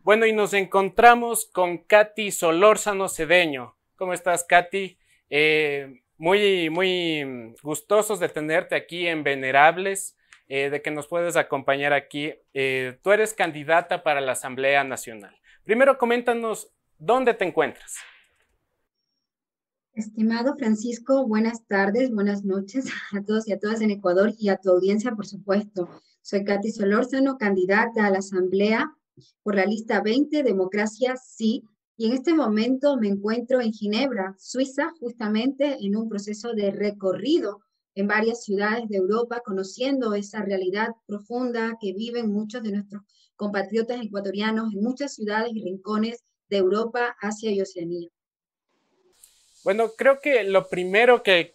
Bueno, y nos encontramos con Katy Solórzano Cedeño. ¿Cómo estás, Katy? Muy gustosos de tenerte aquí en Venerables, de que nos puedes acompañar aquí. Tú eres candidata para la Asamblea Nacional. Primero, coméntanos dónde te encuentras. Estimado Francisco, buenas tardes, buenas noches a todos y a todas en Ecuador y a tu audiencia, por supuesto. Soy Katy Solórzano, candidata a la Asamblea por la lista 20, Democracia Sí, y en este momento me encuentro en Ginebra, Suiza, justamente en un proceso de recorrido en varias ciudades de Europa, conociendo esa realidad profunda que viven muchos de nuestros compatriotas ecuatorianos en muchas ciudades y rincones de Europa, Asia y Oceanía. Bueno, creo que lo primero que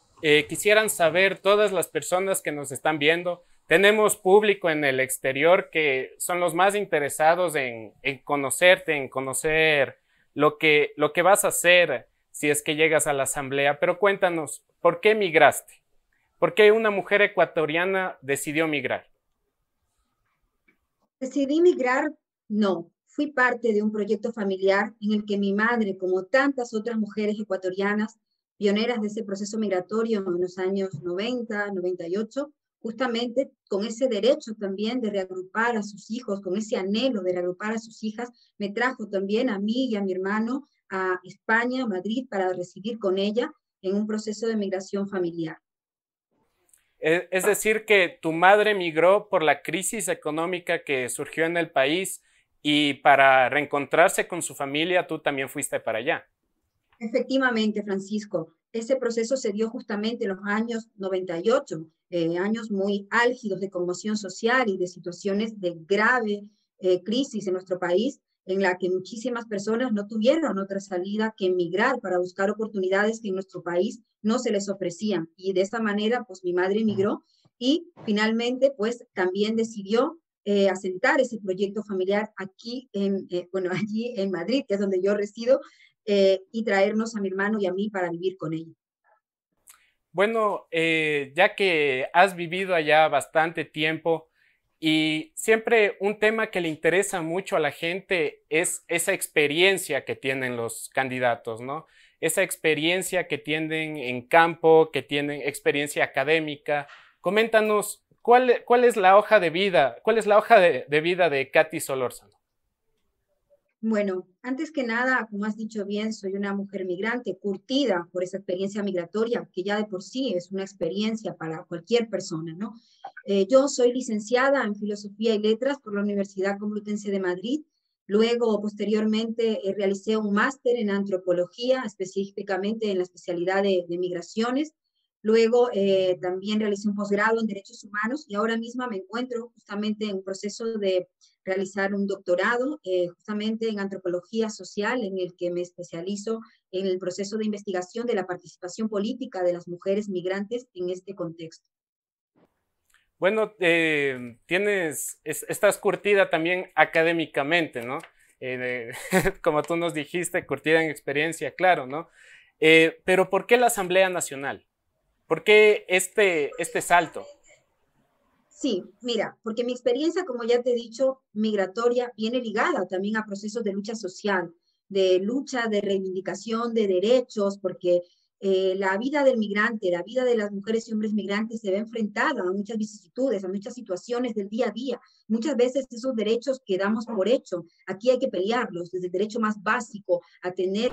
quisieran saber todas las personas que nos están viendo, tenemos público en el exterior que son los más interesados en conocerte, en conocer lo que vas a hacer si es que llegas a la asamblea. Pero cuéntanos, ¿por qué migraste? ¿Por qué una mujer ecuatoriana decidió migrar? Decidí migrar, no. Fui parte de un proyecto familiar en el que mi madre, como tantas otras mujeres ecuatorianas, pioneras de ese proceso migratorio en los años 90, 98, justamente con ese derecho también de reagrupar a sus hijos, con ese anhelo de reagrupar a sus hijas, me trajo también a mí y a mi hermano a España, a Madrid, para residir con ella en un proceso de migración familiar. Es decir, que tu madre migró por la crisis económica que surgió en el país y para reencontrarse con su familia, tú también fuiste para allá. Efectivamente, Francisco, ese proceso se dio justamente en los años 98, años muy álgidos de conmoción social y de situaciones de grave crisis en nuestro país, en la que muchísimas personas no tuvieron otra salida que emigrar para buscar oportunidades que en nuestro país no se les ofrecían. Y de esa manera, pues mi madre emigró y finalmente, pues también decidió asentar ese proyecto familiar aquí, bueno, allí en Madrid, que es donde yo resido, y traernos a mi hermano y a mí para vivir con ella. Bueno, ya que has vivido allá bastante tiempo y siempre un tema que le interesa mucho a la gente es esa experiencia que tienen los candidatos, ¿no? Esa experiencia que tienen en campo, que tienen experiencia académica. Coméntanos, ¿cuál es la hoja de vida? ¿Cuál es la hoja de vida de Katy Solórzano? Bueno, antes que nada, como has dicho bien, soy una mujer migrante, curtida por esa experiencia migratoria, que ya de por sí es una experiencia para cualquier persona, ¿no? Yo soy licenciada en Filosofía y Letras por la Universidad Complutense de Madrid. Luego, posteriormente, realicé un máster en Antropología, específicamente en la especialidad de Migraciones. Luego, también realicé un posgrado en Derechos Humanos y ahora mismo me encuentro justamente en un proceso de realizar un doctorado justamente en antropología social, en el que me especializo en el proceso de investigación de la participación política de las mujeres migrantes en este contexto. Bueno, estás curtida también académicamente, ¿no? Como tú nos dijiste, curtida en experiencia, claro, ¿no? Pero ¿por qué la Asamblea Nacional? ¿Por qué este salto? Sí, mira, porque mi experiencia, como ya te he dicho, migratoria, viene ligada también a procesos de lucha social, de lucha, de reivindicación de derechos, porque la vida del migrante, la vida de las mujeres y hombres migrantes se ve enfrentada a muchas vicisitudes, a muchas situaciones del día a día. Muchas veces esos derechos que damos por hecho, aquí hay que pelearlos, desde el derecho más básico a tener,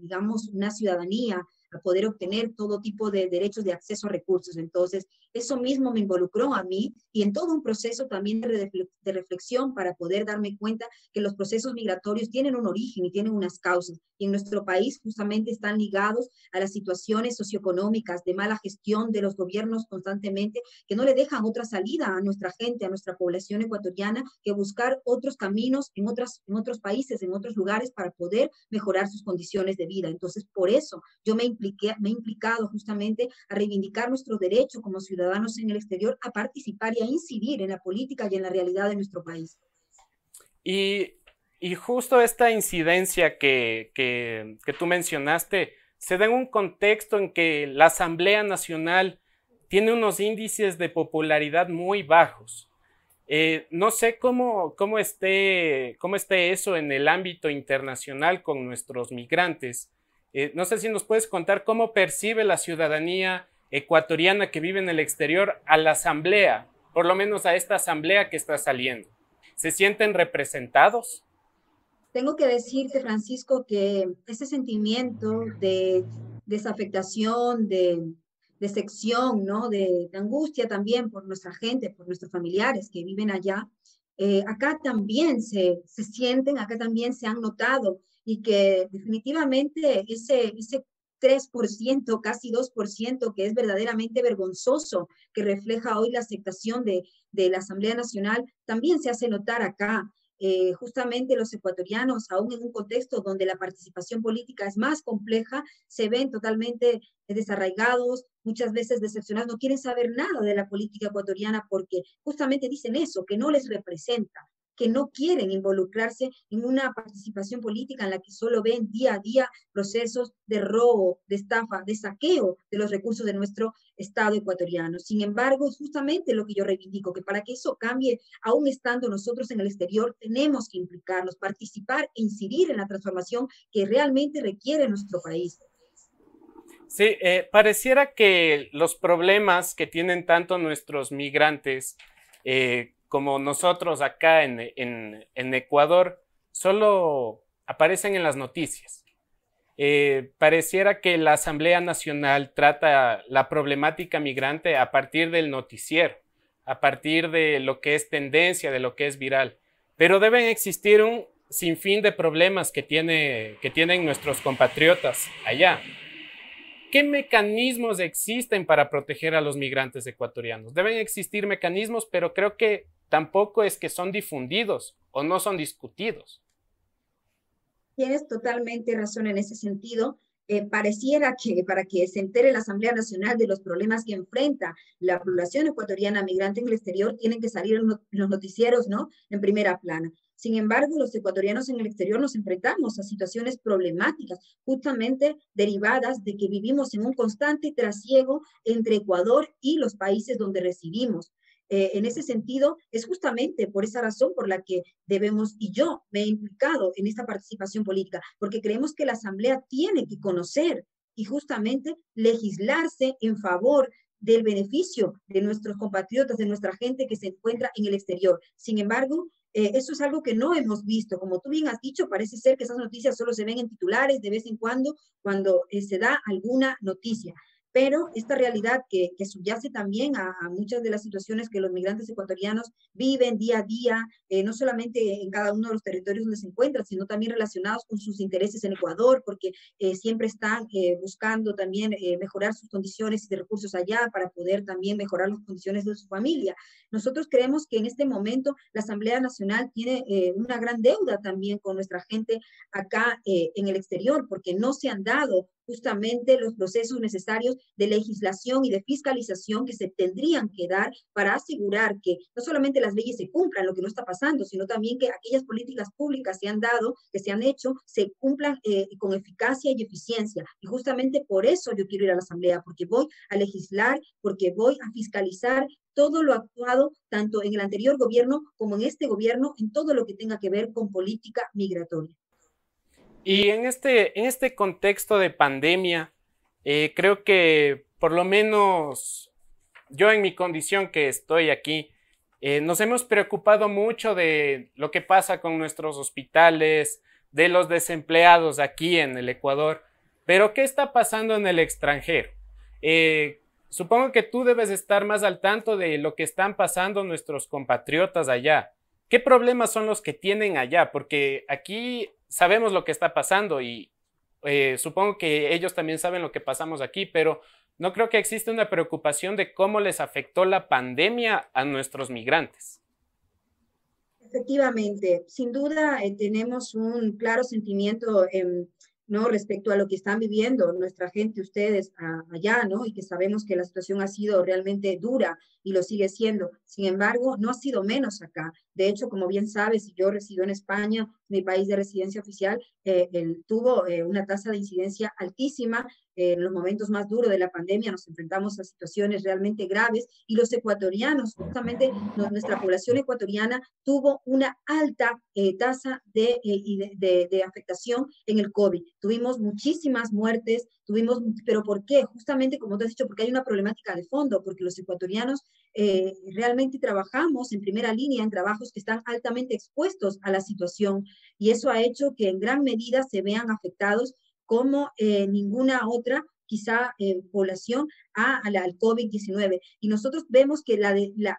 digamos, una ciudadanía, a poder obtener todo tipo de derechos de acceso a recursos. Entonces, eso mismo me involucró a mí y en todo un proceso también de reflexión para poder darme cuenta que los procesos migratorios tienen un origen y tienen unas causas. Y en nuestro país justamente están ligados a las situaciones socioeconómicas de mala gestión de los gobiernos constantemente, que no le dejan otra salida a nuestra gente, a nuestra población ecuatoriana, que buscar otros caminos en otros países, en otros lugares para poder mejorar sus condiciones de vida. Entonces, por eso yo me he implicado justamente a reivindicar nuestro derecho como ciudadanos en el exterior a participar y a incidir en la política y en la realidad de nuestro país. Y Y justo esta incidencia que tú mencionaste se da en un contexto en que la Asamblea Nacional tiene unos índices de popularidad muy bajos. No sé cómo esté eso en el ámbito internacional con nuestros migrantes. No sé si nos puedes contar cómo percibe la ciudadanía ecuatoriana que vive en el exterior a la asamblea, por lo menos a esta asamblea que está saliendo. ¿Se sienten representados? Tengo que decirte, Francisco, que ese sentimiento de desafectación, de sección, ¿no? De angustia también por nuestra gente, por nuestros familiares que viven allá, acá también se sienten, acá también se han notado y que definitivamente ese 3%, casi 2%, que es verdaderamente vergonzoso, que refleja hoy la aceptación de la Asamblea Nacional, también se hace notar acá. Justamente los ecuatorianos, aún en un contexto donde la participación política es más compleja, se ven totalmente desarraigados, muchas veces decepcionados, no quieren saber nada de la política ecuatoriana porque justamente dicen eso, que no les representa, que no quieren involucrarse en una participación política en la que solo ven día a día procesos de robo, de estafa, de saqueo de los recursos de nuestro Estado ecuatoriano. Sin embargo, es justamente lo que yo reivindico, que para que eso cambie, aún estando nosotros en el exterior, tenemos que implicarnos, participar e incidir en la transformación que realmente requiere nuestro país. Sí, pareciera que los problemas que tienen tanto nuestros migrantes como nosotros acá en Ecuador solo aparecen en las noticias. Pareciera que la Asamblea Nacional trata la problemática migrante a partir del noticiero, a partir de lo que es tendencia, de lo que es viral. Pero deben existir un sinfín de problemas que tienen nuestros compatriotas allá. ¿Qué mecanismos existen para proteger a los migrantes ecuatorianos? Deben existir mecanismos, pero creo que tampoco es que son difundidos o no son discutidos. Tienes totalmente razón en ese sentido. Pareciera que para que se entere la Asamblea Nacional de los problemas que enfrenta la población ecuatoriana migrante en el exterior, tienen que salir en los noticieros, ¿no? En primera plana. Sin embargo, los ecuatorianos en el exterior nos enfrentamos a situaciones problemáticas, justamente derivadas de que vivimos en un constante trasiego entre Ecuador y los países donde residimos. En ese sentido, es justamente por esa razón por la que debemos, y yo me he implicado en esta participación política, porque creemos que la Asamblea tiene que conocer y justamente legislarse en favor del beneficio de nuestros compatriotas, de nuestra gente que se encuentra en el exterior. Sin embargo, eso es algo que no hemos visto. Como tú bien has dicho, parece ser que esas noticias solo se ven en titulares de vez en cuando se da alguna noticia. Pero esta realidad que subyace también a muchas de las situaciones que los migrantes ecuatorianos viven día a día, no solamente en cada uno de los territorios donde se encuentran, sino también relacionados con sus intereses en Ecuador, porque siempre están buscando también mejorar sus condiciones de recursos allá para poder también mejorar las condiciones de su familia. Nosotros creemos que en este momento la Asamblea Nacional tiene una gran deuda también con nuestra gente acá en el exterior, porque no se han dado justamente los procesos necesarios de legislación y de fiscalización que se tendrían que dar para asegurar que no solamente las leyes se cumplan, lo que no está pasando, sino también que aquellas políticas públicas se han dado, que se han hecho, se cumplan con eficacia y eficiencia. Y justamente por eso yo quiero ir a la Asamblea, porque voy a legislar, porque voy a fiscalizar todo lo actuado tanto en el anterior gobierno como en este gobierno en todo lo que tenga que ver con política migratoria. Y en este contexto de pandemia, creo que por lo menos yo en mi condición que estoy aquí, nos hemos preocupado mucho de lo que pasa con nuestros hospitales, de los desempleados aquí en el Ecuador, pero ¿qué está pasando en el extranjero? Supongo que tú debes estar más al tanto de lo que están pasando nuestros compatriotas allá. ¿Qué problemas son los que tienen allá? Porque aquí sabemos lo que está pasando y supongo que ellos también saben lo que pasamos aquí, pero no creo que exista una preocupación de cómo les afectó la pandemia a nuestros migrantes. Efectivamente, sin duda tenemos un claro sentimiento ¿no? respecto a lo que están viviendo nuestra gente, ustedes allá, ¿no? Y que sabemos que la situación ha sido realmente dura y lo sigue siendo. Sin embargo, no ha sido menos acá. De hecho, como bien sabes, yo resido en España, mi país de residencia oficial, tuvo una tasa de incidencia altísima. En los momentos más duros de la pandemia nos enfrentamos a situaciones realmente graves y los ecuatorianos, justamente nuestra población ecuatoriana, tuvo una alta tasa de afectación en el COVID. Tuvimos muchísimas muertes, pero ¿por qué? Justamente como te has dicho, porque hay una problemática de fondo, porque los ecuatorianos realmente trabajamos en primera línea en trabajos que están altamente expuestos a la situación y eso ha hecho que en gran medida se vean afectados como ninguna otra quizá población al COVID-19. Y nosotros vemos que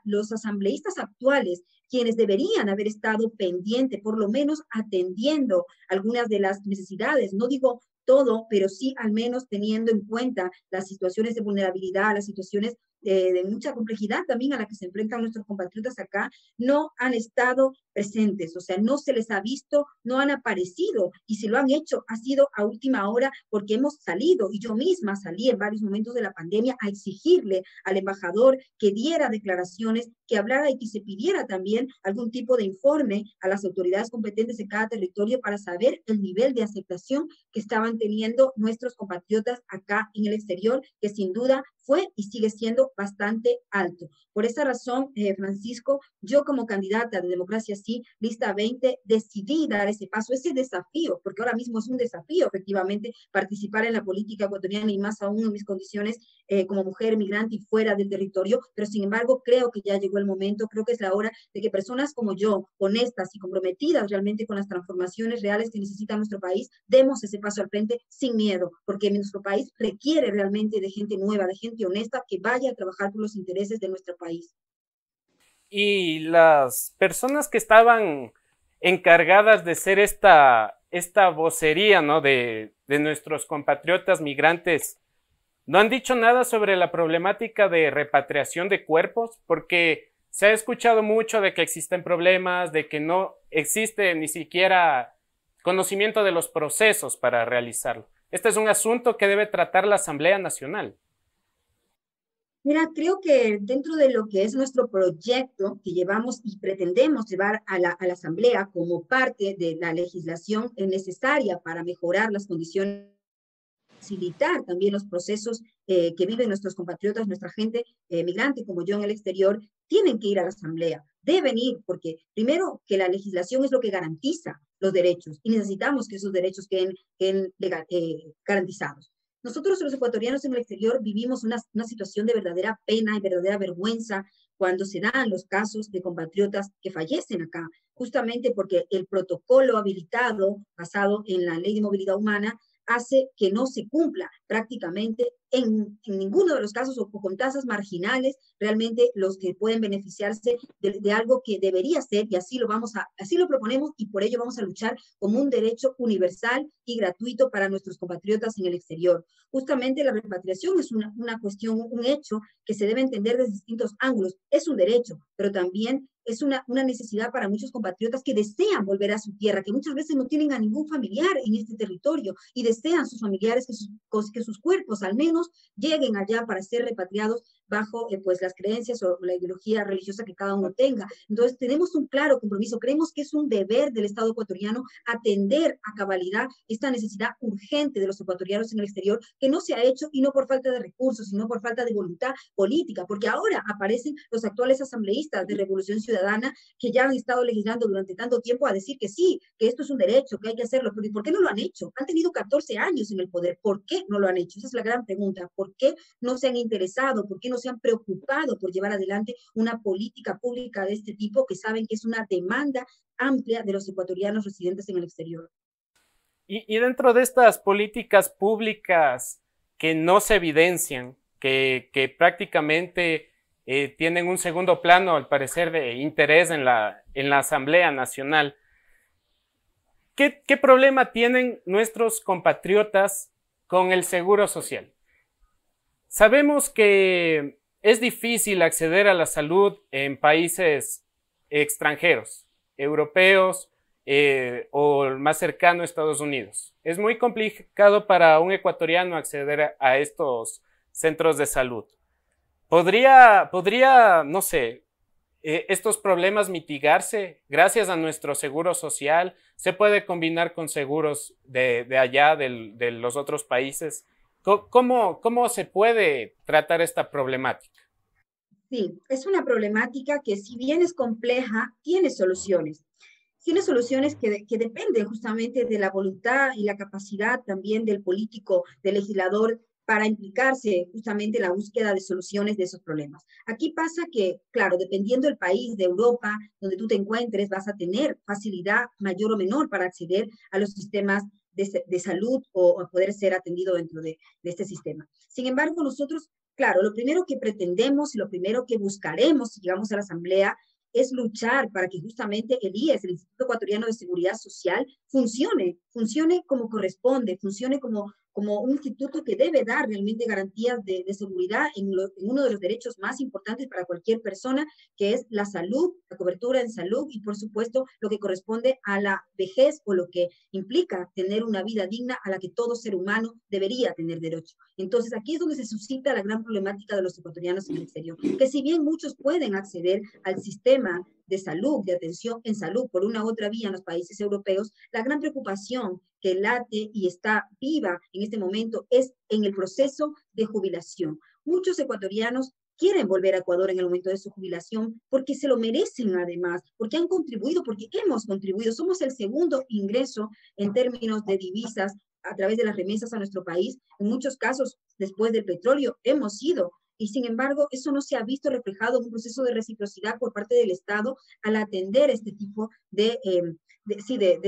los asambleístas actuales, quienes deberían haber estado pendientes, por lo menos atendiendo algunas de las necesidades, no digo todo, pero sí al menos teniendo en cuenta las situaciones de vulnerabilidad, las situaciones de mucha complejidad también a la que se enfrentan nuestros compatriotas acá, no han estado presentes, o sea, no se les ha visto, no han aparecido, y si lo han hecho, ha sido a última hora porque hemos salido, y yo misma salí en varios momentos de la pandemia a exigirle al embajador que diera declaraciones, que hablara y que se pidiera también algún tipo de informe a las autoridades competentes de cada territorio para saber el nivel de aceptación que estaban teniendo nuestros compatriotas acá en el exterior, que sin duda fue y sigue siendo bastante alto. Por esa razón, Francisco, yo como candidata de Democracia Sí, lista 20, decidí dar ese paso, ese desafío, porque ahora mismo es un desafío efectivamente participar en la política ecuatoriana y más aún en mis condiciones como mujer migrante y fuera del territorio, pero sin embargo creo que ya llegó el momento, creo que es la hora de que personas como yo, honestas y comprometidas realmente con las transformaciones reales que necesita nuestro país, demos ese paso al frente sin miedo, porque nuestro país requiere realmente de gente nueva, de gente honesta que vaya a trabajar por los intereses de nuestro país. Y las personas que estaban encargadas de ser esta vocería, ¿no? de nuestros compatriotas migrantes, ¿no han dicho nada sobre la problemática de repatriación de cuerpos? Porque se ha escuchado mucho de que existen problemas, de que no existe ni siquiera conocimiento de los procesos para realizarlo. Este es un asunto que debe tratar la Asamblea Nacional. Mira, creo que dentro de lo que es nuestro proyecto que llevamos y pretendemos llevar a la Asamblea como parte de la legislación necesaria para mejorar las condiciones, facilitar también los procesos que viven nuestros compatriotas, nuestra gente migrante como yo en el exterior, tienen que ir a la Asamblea, deben ir, porque primero que la legislación es lo que garantiza los derechos y necesitamos que esos derechos queden garantizados. Nosotros los ecuatorianos en el exterior vivimos una situación de verdadera pena y verdadera vergüenza cuando se dan los casos de compatriotas que fallecen acá, justamente porque el protocolo habilitado basado en la ley de movilidad humana hace que no se cumpla prácticamente en ninguno de los casos o con tasas marginales realmente los que pueden beneficiarse de algo que debería ser y así lo proponemos y por ello vamos a luchar como un derecho universal y gratuito para nuestros compatriotas en el exterior. Justamente la repatriación es una cuestión, un hecho que se debe entender desde distintos ángulos. Es un derecho, pero también es una necesidad para muchos compatriotas que desean volver a su tierra, que muchas veces no tienen a ningún familiar en este territorio y desean sus familiares que sus cuerpos al menos lleguen allá para ser repatriados bajo pues las creencias o la ideología religiosa que cada uno tenga. Entonces tenemos un claro compromiso, creemos que es un deber del Estado ecuatoriano atender a cabalidad esta necesidad urgente de los ecuatorianos en el exterior que no se ha hecho y no por falta de recursos, sino por falta de voluntad política, porque ahora aparecen los actuales asambleístas de Revolución Ciudadana que ya han estado legislando durante tanto tiempo a decir que sí, que esto es un derecho, que hay que hacerlo, pero ¿por qué no lo han hecho? Han tenido 14 años en el poder, ¿por qué no lo han hecho? Esa es la gran pregunta, ¿por qué no se han interesado, por qué no se han preocupado por llevar adelante una política pública de este tipo que saben que es una demanda amplia de los ecuatorianos residentes en el exterior? Y dentro de estas políticas públicas que no se evidencian, que prácticamente tienen un segundo plano, al parecer, de interés en la Asamblea Nacional, ¿qué problema tienen nuestros compatriotas con el seguro social? Sabemos que es difícil acceder a la salud en países extranjeros, europeos, o el más cercano, Estados Unidos. Es muy complicado para un ecuatoriano acceder a estos centros de salud. ¿Podría, no sé, estos problemas mitigarse gracias a nuestro seguro social? ¿Se puede combinar con seguros de allá, de los otros países? ¿Cómo se puede tratar esta problemática? Sí, es una problemática que si bien es compleja, tiene soluciones. Tiene soluciones que dependen justamente de la voluntad y la capacidad también del político, del legislador, para implicarse justamente en la búsqueda de soluciones de esos problemas. Aquí pasa que, claro, dependiendo del país, de Europa, donde tú te encuentres, vas a tener facilidad mayor o menor para acceder a los sistemas de salud o a poder ser atendido dentro de este sistema. Sin embargo, nosotros, claro, lo primero que pretendemos y lo primero que buscaremos si llegamos a la Asamblea es luchar para que justamente el IES, el Instituto Ecuatoriano de Seguridad Social, funcione como corresponde, funcione como un instituto que debe dar realmente garantías de seguridad en uno de los derechos más importantes para cualquier persona, que es la salud, la cobertura en salud y, por supuesto, lo que corresponde a la vejez o lo que implica tener una vida digna a la que todo ser humano debería tener derecho. Entonces, aquí es donde se suscita la gran problemática de los ecuatorianos en el exterior, que si bien muchos pueden acceder al sistema de salud, de atención en salud por una u otra vía en los países europeos, la gran preocupación que late y está viva en este momento es en el proceso de jubilación. Muchos ecuatorianos quieren volver a Ecuador en el momento de su jubilación porque se lo merecen además, porque han contribuido, porque hemos contribuido. Somos el segundo ingreso en términos de divisas a través de las remesas a nuestro país. En muchos casos, después del petróleo, hemos sido y sin embargo eso no se ha visto reflejado en un proceso de reciprocidad por parte del Estado al atender este tipo de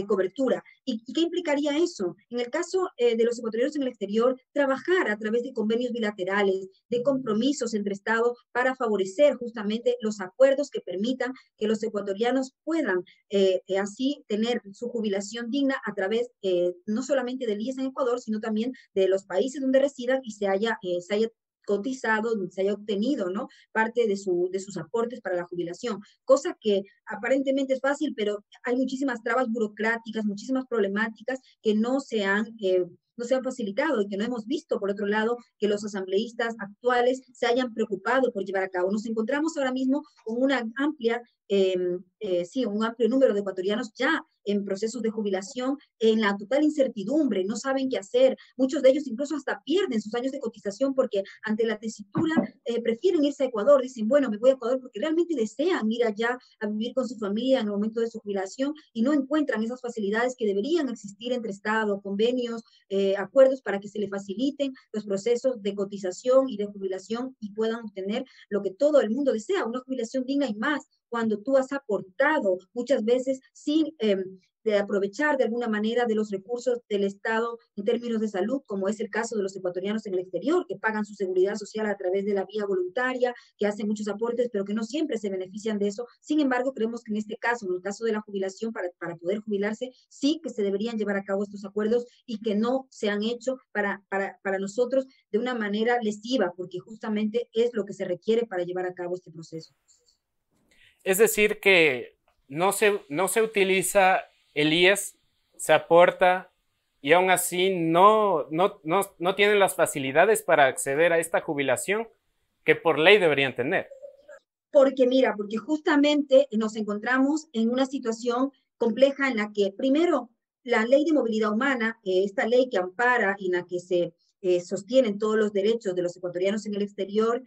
cobertura. ¿Y qué implicaría eso? En el caso de los ecuatorianos en el exterior, trabajar a través de convenios bilaterales, de compromisos entre Estados para favorecer justamente los acuerdos que permitan que los ecuatorianos puedan así tener su jubilación digna a través no solamente del IES en Ecuador, sino también de los países donde residan y se haya cotizado, se haya obtenido, ¿no? Parte de sus aportes para la jubilación, cosa que aparentemente es fácil, pero hay muchísimas trabas burocráticas, muchísimas problemáticas que no se han facilitado y que no hemos visto, por otro lado, que los asambleístas actuales se hayan preocupado por llevar a cabo. Nos encontramos ahora mismo con una un amplio número de ecuatorianos ya en procesos de jubilación, en la total incertidumbre, no saben qué hacer. Muchos de ellos incluso hasta pierden sus años de cotización porque ante la tesitura prefieren irse a Ecuador. Dicen, bueno, me voy a Ecuador porque realmente desean ir allá a vivir con su familia en el momento de su jubilación y no encuentran esas facilidades que deberían existir entre Estado, convenios, acuerdos para que se le faciliten los procesos de cotización y de jubilación y puedan obtener lo que todo el mundo desea, una jubilación digna y más cuando tú has aportado muchas veces sin de aprovechar de alguna manera de los recursos del Estado en términos de salud, como es el caso de los ecuatorianos en el exterior, que pagan su seguridad social a través de la vía voluntaria, que hacen muchos aportes, pero que no siempre se benefician de eso. Sin embargo, creemos que en este caso, en el caso de la jubilación, para poder jubilarse, sí que se deberían llevar a cabo estos acuerdos y que no se han hecho para nosotros de una manera lesiva, porque justamente es lo que se requiere para llevar a cabo este proceso. Es decir, que no se utiliza el IES, se aporta y aún así no tienen las facilidades para acceder a esta jubilación que por ley deberían tener. Porque mira, porque justamente nos encontramos en una situación compleja en la que, primero, la ley de movilidad humana, esta ley que ampara y en la que se sostienen todos los derechos de los ecuatorianos en el exterior,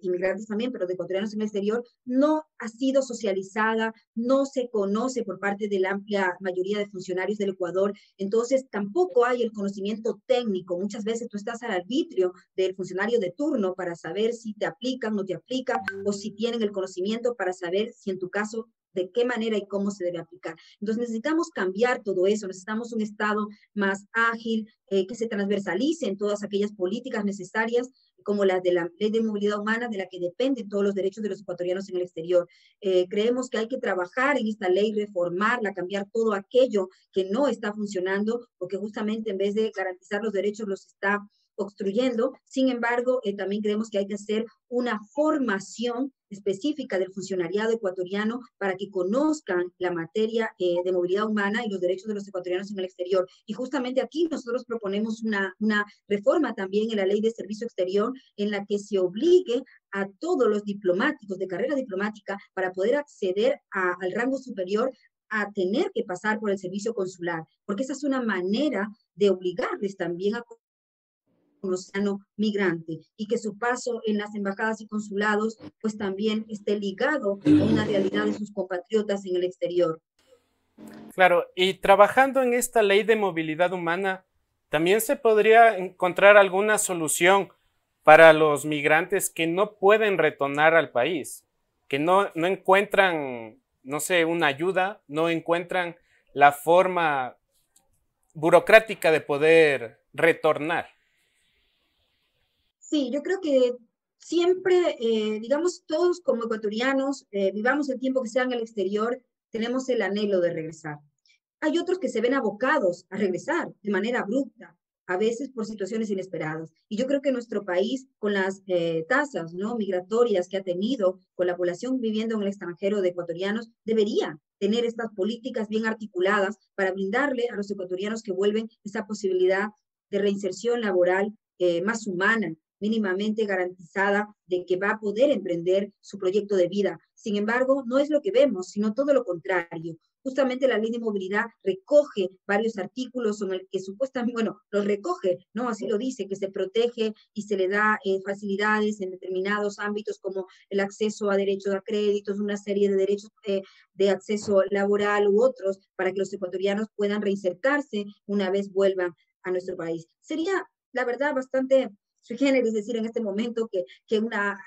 inmigrantes también, pero de ecuatorianos en el exterior, no ha sido socializada, no se conoce por parte de la amplia mayoría de funcionarios del Ecuador, entonces tampoco hay el conocimiento técnico. Muchas veces tú estás al arbitrio del funcionario de turno para saber si te aplican, no te aplican, o si tienen el conocimiento para saber si en tu caso de qué manera y cómo se debe aplicar. Entonces necesitamos cambiar todo eso, necesitamos un Estado más ágil, que se transversalice en todas aquellas políticas necesarias como las de la Ley de Movilidad Humana, de la que dependen todos los derechos de los ecuatorianos en el exterior. Creemos que hay que trabajar en esta ley, reformarla, cambiar todo aquello que no está funcionando, porque justamente en vez de garantizar los derechos los está obstruyendo. Sin embargo, también creemos que hay que hacer una formación específica del funcionariado ecuatoriano para que conozcan la materia de movilidad humana y los derechos de los ecuatorianos en el exterior. Y justamente aquí nosotros proponemos una reforma también en la ley de servicio exterior en la que se obligue a todos los diplomáticos de carrera diplomática para poder acceder al rango superior a tener que pasar por el servicio consular, porque esa es una manera de obligarles también a un océano migrante y que su paso en las embajadas y consulados pues también esté ligado a una realidad de sus compatriotas en el exterior. Claro, y trabajando en esta ley de movilidad humana, también se podría encontrar alguna solución para los migrantes que no pueden retornar al país, que no encuentran, no sé, una ayuda, no encuentran la forma burocrática de poder retornar. Sí, yo creo que siempre, digamos, todos como ecuatorianos, vivamos el tiempo que sea en el exterior, tenemos el anhelo de regresar. Hay otros que se ven abocados a regresar de manera abrupta, a veces por situaciones inesperadas. Y yo creo que nuestro país, con las tasas, ¿no?, migratorias que ha tenido, con la población viviendo en el extranjero de ecuatorianos, debería tener estas políticas bien articuladas para brindarle a los ecuatorianos que vuelven esa posibilidad de reinserción laboral más humana, mínimamente garantizada de que va a poder emprender su proyecto de vida. Sin embargo, no es lo que vemos, sino todo lo contrario. Justamente la ley de movilidad recoge varios artículos en el que supuestamente, bueno, los recoge, ¿no? Así lo dice, que se protege y se le da facilidades en determinados ámbitos como el acceso a derechos a créditos, una serie de derechos de acceso laboral u otros para que los ecuatorianos puedan reinsertarse una vez vuelvan a nuestro país. Sería, la verdad, bastante sui generis, es decir, en este momento que una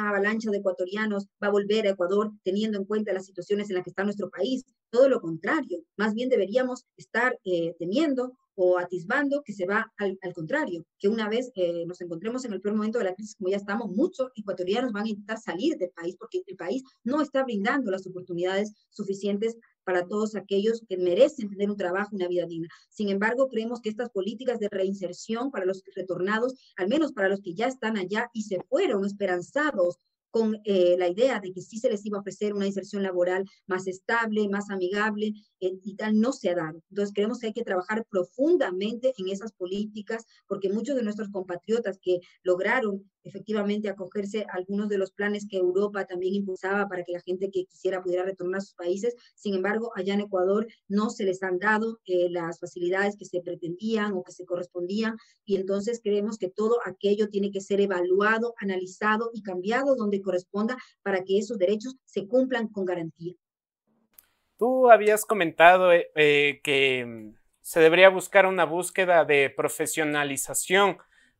avalancha de ecuatorianos va a volver a Ecuador teniendo en cuenta las situaciones en las que está nuestro país. Todo lo contrario, más bien deberíamos estar temiendo o atisbando que se va al contrario, que una vez nos encontremos en el peor momento de la crisis, como ya estamos, muchos ecuatorianos van a intentar salir del país porque el país no está brindando las oportunidades suficientes para todos aquellos que merecen tener un trabajo, una vida digna. Sin embargo, creemos que estas políticas de reinserción para los retornados, al menos para los que ya están allá y se fueron esperanzados con la idea de que sí se les iba a ofrecer una inserción laboral más estable, más amigable y tal, no se ha dado. Entonces creemos que hay que trabajar profundamente en esas políticas porque muchos de nuestros compatriotas que lograron efectivamente acogerse a algunos de los planes que Europa también impulsaba para que la gente que quisiera pudiera retornar a sus países, sin embargo, allá en Ecuador no se les han dado las facilidades que se pretendían o que se correspondían y entonces creemos que todo aquello tiene que ser evaluado, analizado y cambiado donde corresponda para que esos derechos se cumplan con garantía. Tú habías comentado que se debería buscar una búsqueda de profesionalización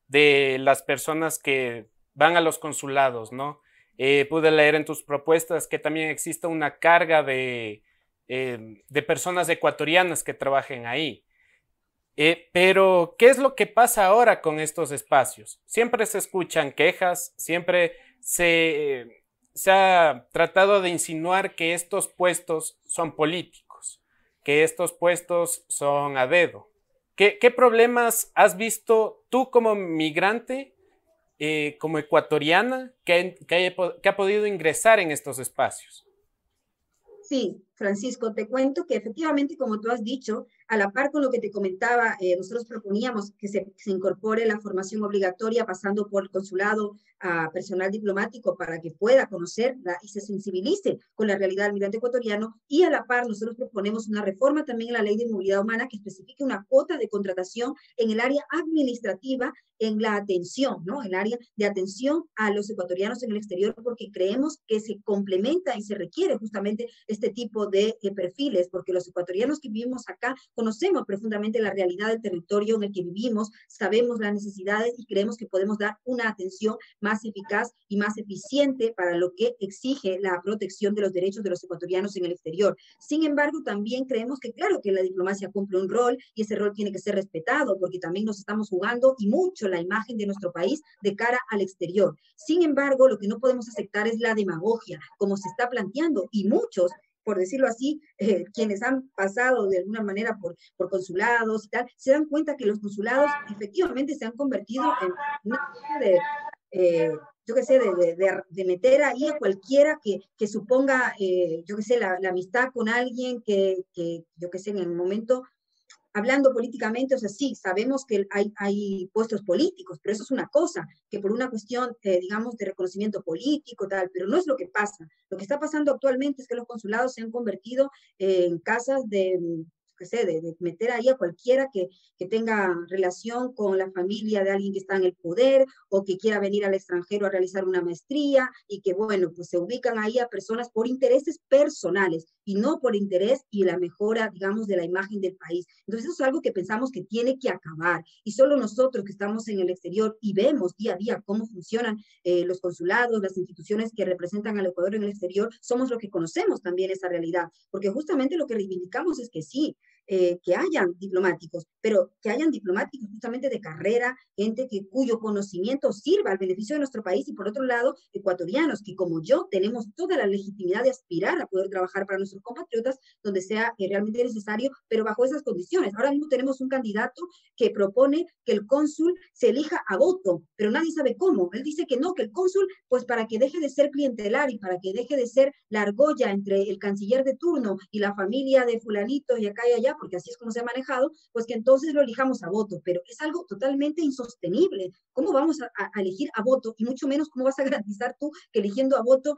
de las personas que van a los consulados, ¿no? Pude leer en tus propuestas que también existe una carga de personas ecuatorianas que trabajen ahí. Pero, ¿qué es lo que pasa ahora con estos espacios? Siempre se escuchan quejas, siempre se ha tratado de insinuar que estos puestos son políticos, que estos puestos son a dedo. ¿Qué problemas has visto tú como migrante, como ecuatoriana, que ha podido ingresar en estos espacios? Sí, Francisco, te cuento que efectivamente, como tú has dicho, a la par con lo que te comentaba, nosotros proponíamos que se incorpore la formación obligatoria pasando por el consulado a personal diplomático para que pueda conocerla y se sensibilice con la realidad del migrante ecuatoriano. Y a la par, nosotros proponemos una reforma también en la ley de movilidad humana que especifique una cuota de contratación en el área administrativa, en la atención, ¿no? En el área de atención a los ecuatorianos en el exterior, porque creemos que se complementa y se requiere justamente este tipo de perfiles, porque los ecuatorianos que vivimos acá conocemos profundamente la realidad del territorio en el que vivimos, sabemos las necesidades y creemos que podemos dar una atención más eficaz y más eficiente para lo que exige la protección de los derechos de los ecuatorianos en el exterior. Sin embargo, también creemos que claro que la diplomacia cumple un rol y ese rol tiene que ser respetado porque también nos estamos jugando y mucho la imagen de nuestro país de cara al exterior. Sin embargo, lo que no podemos aceptar es la demagogia, como se está planteando y muchos por decirlo así, quienes han pasado de alguna manera por consulados y tal, se dan cuenta que los consulados efectivamente se han convertido en una especie de yo qué sé, de meter ahí a cualquiera que suponga, yo qué sé, la amistad con alguien que, yo qué sé, en el momento hablando políticamente, o sea, sí, sabemos que hay puestos políticos, pero eso es una cosa, que por una cuestión, digamos, de reconocimiento político, tal, pero no es lo que pasa. Lo que está pasando actualmente es que los consulados se han convertido en casas de, qué sé, de meter ahí a cualquiera que tenga relación con la familia de alguien que está en el poder o que quiera venir al extranjero a realizar una maestría y que, bueno, pues se ubican ahí a personas por intereses personales y no por interés y la mejora, digamos, de la imagen del país. Entonces, eso es algo que pensamos que tiene que acabar. Y solo nosotros que estamos en el exterior y vemos día a día cómo funcionan los consulados, las instituciones que representan al Ecuador en el exterior, somos los que conocemos también esa realidad. Porque justamente lo que reivindicamos es que sí, que hayan diplomáticos, pero que hayan diplomáticos justamente de carrera, gente cuyo conocimiento sirva al beneficio de nuestro país y por otro lado, ecuatorianos que como yo tenemos toda la legitimidad de aspirar a poder trabajar para nuestros compatriotas donde sea realmente necesario, pero bajo esas condiciones. Ahora mismo tenemos un candidato que propone que el cónsul se elija a voto, pero nadie sabe cómo. Él dice que no, que el cónsul, pues para que deje de ser clientelar y para que deje de ser la argolla entre el canciller de turno y la familia de fulanito y acá y allá, porque así es como se ha manejado, pues que entonces lo elijamos a voto, pero es algo totalmente insostenible. ¿Cómo vamos a elegir a voto? Y mucho menos, ¿cómo vas a garantizar tú que eligiendo a voto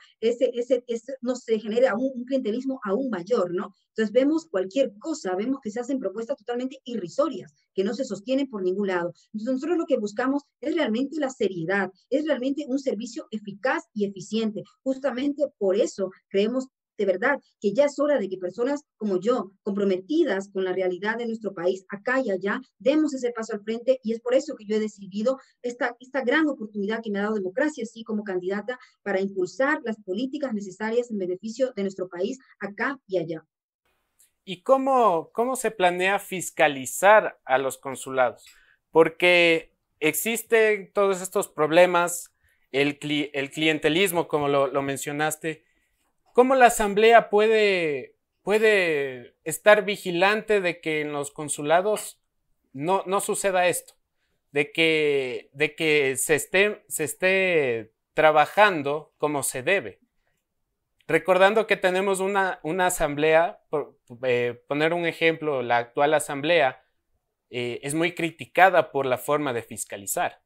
no se genere un clientelismo aún mayor, ¿no? Entonces vemos cualquier cosa, vemos que se hacen propuestas totalmente irrisorias, que no se sostienen por ningún lado. Entonces nosotros lo que buscamos es realmente la seriedad, es realmente un servicio eficaz y eficiente. Justamente por eso creemos de verdad que ya es hora de que personas como yo, comprometidas con la realidad de nuestro país, acá y allá, demos ese paso al frente y es por eso que yo he decidido esta gran oportunidad que me ha dado democracia, así como candidata, para impulsar las políticas necesarias en beneficio de nuestro país acá y allá. ¿Y cómo se planea fiscalizar a los consulados? Porque existen todos estos problemas, el clientelismo, como lo mencionaste. ¿Cómo la Asamblea puede estar vigilante de que en los consulados no suceda esto? De que se esté trabajando como se debe. Recordando que tenemos una asamblea, por poner un ejemplo, la actual asamblea es muy criticada por la forma de fiscalizar.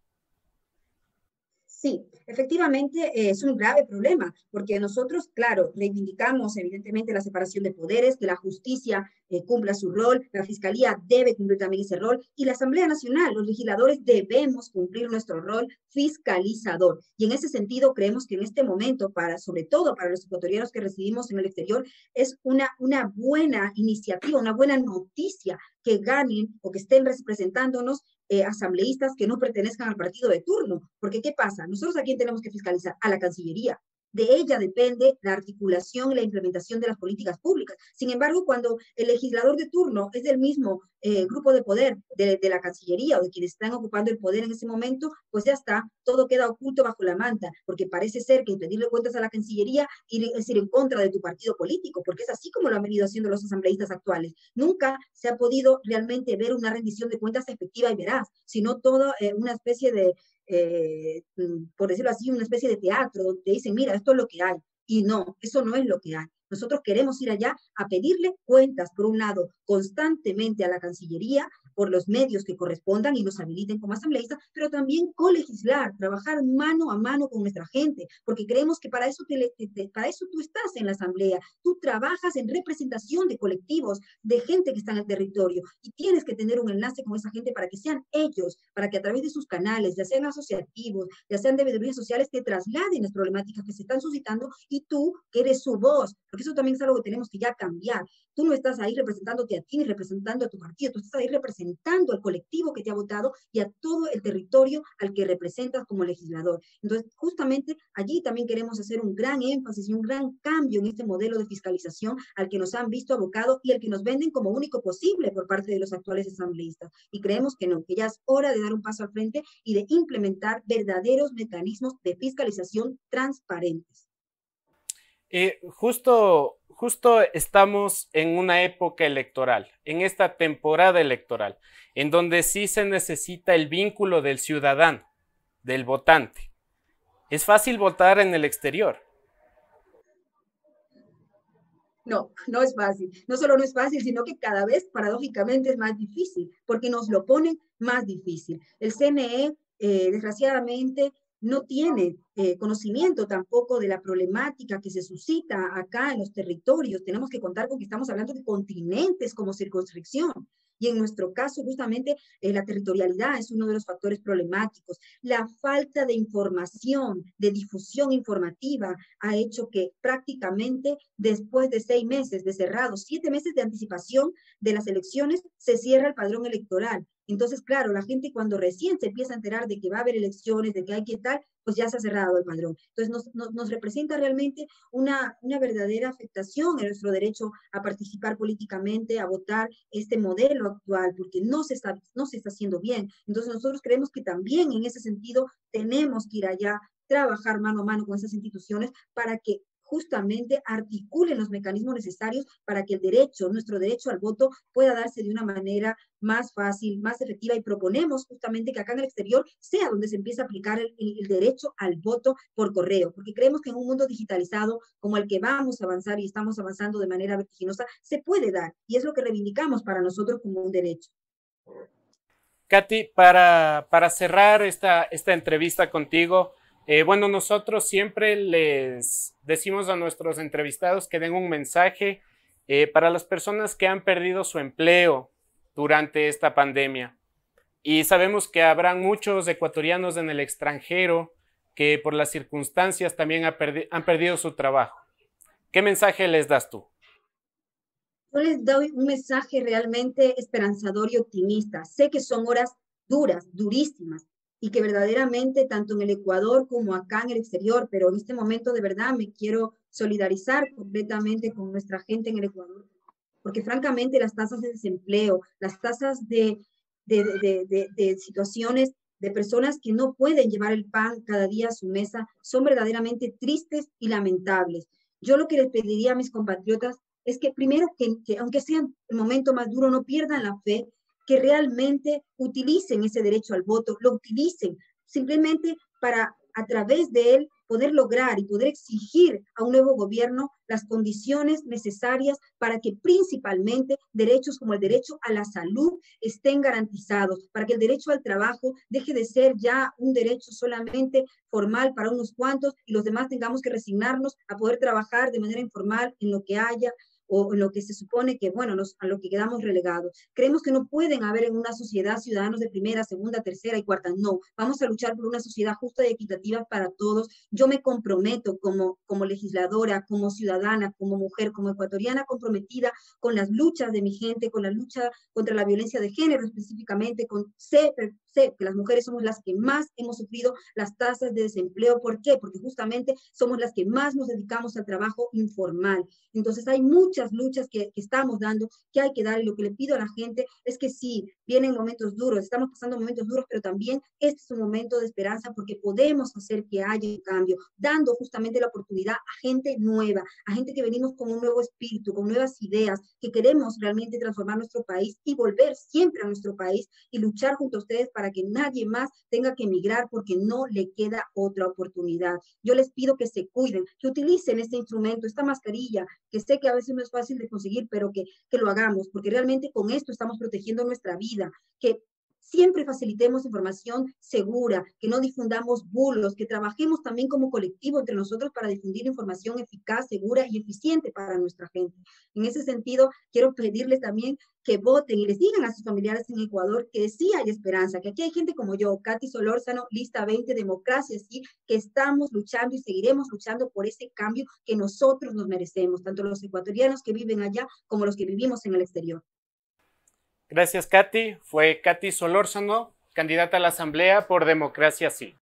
Sí, efectivamente es un grave problema, porque nosotros, claro, reivindicamos evidentemente la separación de poderes, que la justicia cumpla su rol, la fiscalía debe cumplir también ese rol, y la Asamblea Nacional, los legisladores debemos cumplir nuestro rol fiscalizador. Y en ese sentido, creemos que en este momento, sobre todo para los ecuatorianos que residimos en el exterior, es una buena iniciativa, una buena noticia que ganen o que estén representándonos asambleístas que no pertenezcan al partido de turno. Porque, ¿qué pasa? Nosotros a quién tenemos que fiscalizar, a la Cancillería. De ella depende la articulación y la implementación de las políticas públicas. Sin embargo, cuando el legislador de turno es del mismo grupo de poder de la Cancillería o de quienes están ocupando el poder en ese momento, pues ya está, todo queda oculto bajo la manta, porque parece ser que pedirle cuentas a la Cancillería es ir en contra de tu partido político, porque es así como lo han venido haciendo los asambleístas actuales. Nunca se ha podido realmente ver una rendición de cuentas efectiva y veraz, sino toda una especie de por decirlo así, una especie de teatro, donde dicen, mira, esto es lo que hay. Y no, eso no es lo que hay. Nosotros queremos ir allá a pedirle cuentas, por un lado, constantemente a la Cancillería, por los medios que correspondan y nos habiliten como asambleístas, pero también colegislar, trabajar mano a mano con nuestra gente, porque creemos que para eso, para eso tú estás en la asamblea, tú trabajas en representación de colectivos, de gente que está en el territorio, y tienes que tener un enlace con esa gente para que sean ellos, para que a través de sus canales, ya sean asociativos, ya sean de veedurías sociales, te trasladen las problemáticas que se están suscitando y tú, que eres su voz, porque eso también es algo que tenemos que ya cambiar. Tú no estás ahí representándote a ti ni representando a tu partido, tú estás ahí representando al colectivo que te ha votado y a todo el territorio al que representas como legislador. Entonces, justamente allí también queremos hacer un gran énfasis y un gran cambio en este modelo de fiscalización al que nos han visto abocado y al que nos venden como único posible por parte de los actuales asambleístas. Y creemos que no, que ya es hora de dar un paso al frente y de implementar verdaderos mecanismos de fiscalización transparentes. Justo estamos en una época electoral, en esta temporada electoral, en donde sí se necesita el vínculo del ciudadano, del votante. ¿Es fácil votar en el exterior? No, no es fácil. No solo no es fácil, sino que cada vez, paradójicamente, es más difícil, porque nos lo ponen más difícil. El CNE, desgraciadamente, no tiene conocimiento tampoco de la problemática que se suscita acá en los territorios. Tenemos que contar con que estamos hablando de continentes como circunscripción. Y en nuestro caso, justamente, la territorialidad es uno de los factores problemáticos. La falta de información, de difusión informativa, ha hecho que prácticamente después de 6 meses de cerrado, 7 meses de anticipación de las elecciones, se cierra el padrón electoral. Entonces, claro, la gente cuando recién se empieza a enterar de que va a haber elecciones, de que hay que tal, pues ya se ha cerrado el padrón. Entonces, nos representa realmente una verdadera afectación en nuestro derecho a participar políticamente, a votar este modelo actual, porque no se está haciendo bien. Entonces, nosotros creemos que también en ese sentido tenemos que ir allá, trabajar mano a mano con esas instituciones para que justamente articulen los mecanismos necesarios para que el derecho, nuestro derecho al voto, pueda darse de una manera más fácil, más efectiva, y proponemos justamente que acá en el exterior sea donde se empiece a aplicar el derecho al voto por correo, porque creemos que en un mundo digitalizado como el que vamos a avanzar y estamos avanzando de manera vertiginosa, se puede dar, y es lo que reivindicamos para nosotros como un derecho. Katy, para cerrar esta entrevista contigo, bueno, nosotros siempre les decimos a nuestros entrevistados que den un mensaje para las personas que han perdido su empleo durante esta pandemia. Y sabemos que habrán muchos ecuatorianos en el extranjero que por las circunstancias también han perdido su trabajo. ¿Qué mensaje les das tú? Yo les doy un mensaje realmente esperanzador y optimista. Sé que son horas duras, durísimas, y que verdaderamente tanto en el Ecuador como acá en el exterior, pero en este momento de verdad me quiero solidarizar completamente con nuestra gente en el Ecuador, porque francamente las tasas de desempleo, las tasas de situaciones de personas que no pueden llevar el pan cada día a su mesa son verdaderamente tristes y lamentables. Yo lo que les pediría a mis compatriotas es que primero, que aunque sea el momento más duro, no pierdan la fe, que realmente utilicen ese derecho al voto, lo utilicen simplemente para a través de él poder lograr y poder exigir a un nuevo gobierno las condiciones necesarias para que principalmente derechos como el derecho a la salud estén garantizados, para que el derecho al trabajo deje de ser ya un derecho solamente formal para unos cuantos y los demás tengamos que resignarnos a poder trabajar de manera informal en lo que haya o en lo que se supone que, bueno, a lo que quedamos relegados. Creemos que no pueden haber en una sociedad ciudadanos de primera, segunda, tercera y cuarta. No, vamos a luchar por una sociedad justa y equitativa para todos. Yo me comprometo como legisladora, como ciudadana, como mujer, como ecuatoriana comprometida con las luchas de mi gente, con la lucha contra la violencia de género específicamente, sé que las mujeres somos las que más hemos sufrido las tasas de desempleo. ¿Por qué? Porque justamente somos las que más nos dedicamos al trabajo informal. Entonces hay muchas luchas que estamos dando, que hay que dar, y lo que le pido a la gente es que sí, vienen momentos duros, estamos pasando momentos duros, pero también este es un momento de esperanza porque podemos hacer que haya un cambio, dando justamente la oportunidad a gente nueva, a gente que venimos con un nuevo espíritu, con nuevas ideas, que queremos realmente transformar nuestro país y volver siempre a nuestro país y luchar junto a ustedes para que nadie más tenga que emigrar porque no le queda otra oportunidad. Yo les pido que se cuiden, que utilicen este instrumento, esta mascarilla, que sé que a veces no es fácil de conseguir, pero que lo hagamos, porque realmente con esto estamos protegiendo nuestra vida, que siempre facilitemos información segura, que no difundamos bulos, que trabajemos también como colectivo entre nosotros para difundir información eficaz, segura y eficiente para nuestra gente. En ese sentido, quiero pedirles también que voten y les digan a sus familiares en Ecuador que sí hay esperanza, que aquí hay gente como yo, Katy Solórzano, Lista 20, Democracia, sí, que estamos luchando y seguiremos luchando por ese cambio que nosotros nos merecemos, tanto los ecuatorianos que viven allá como los que vivimos en el exterior. Gracias, Katy. Fue Katy Solórzano, candidata a la Asamblea por Democracia Sí.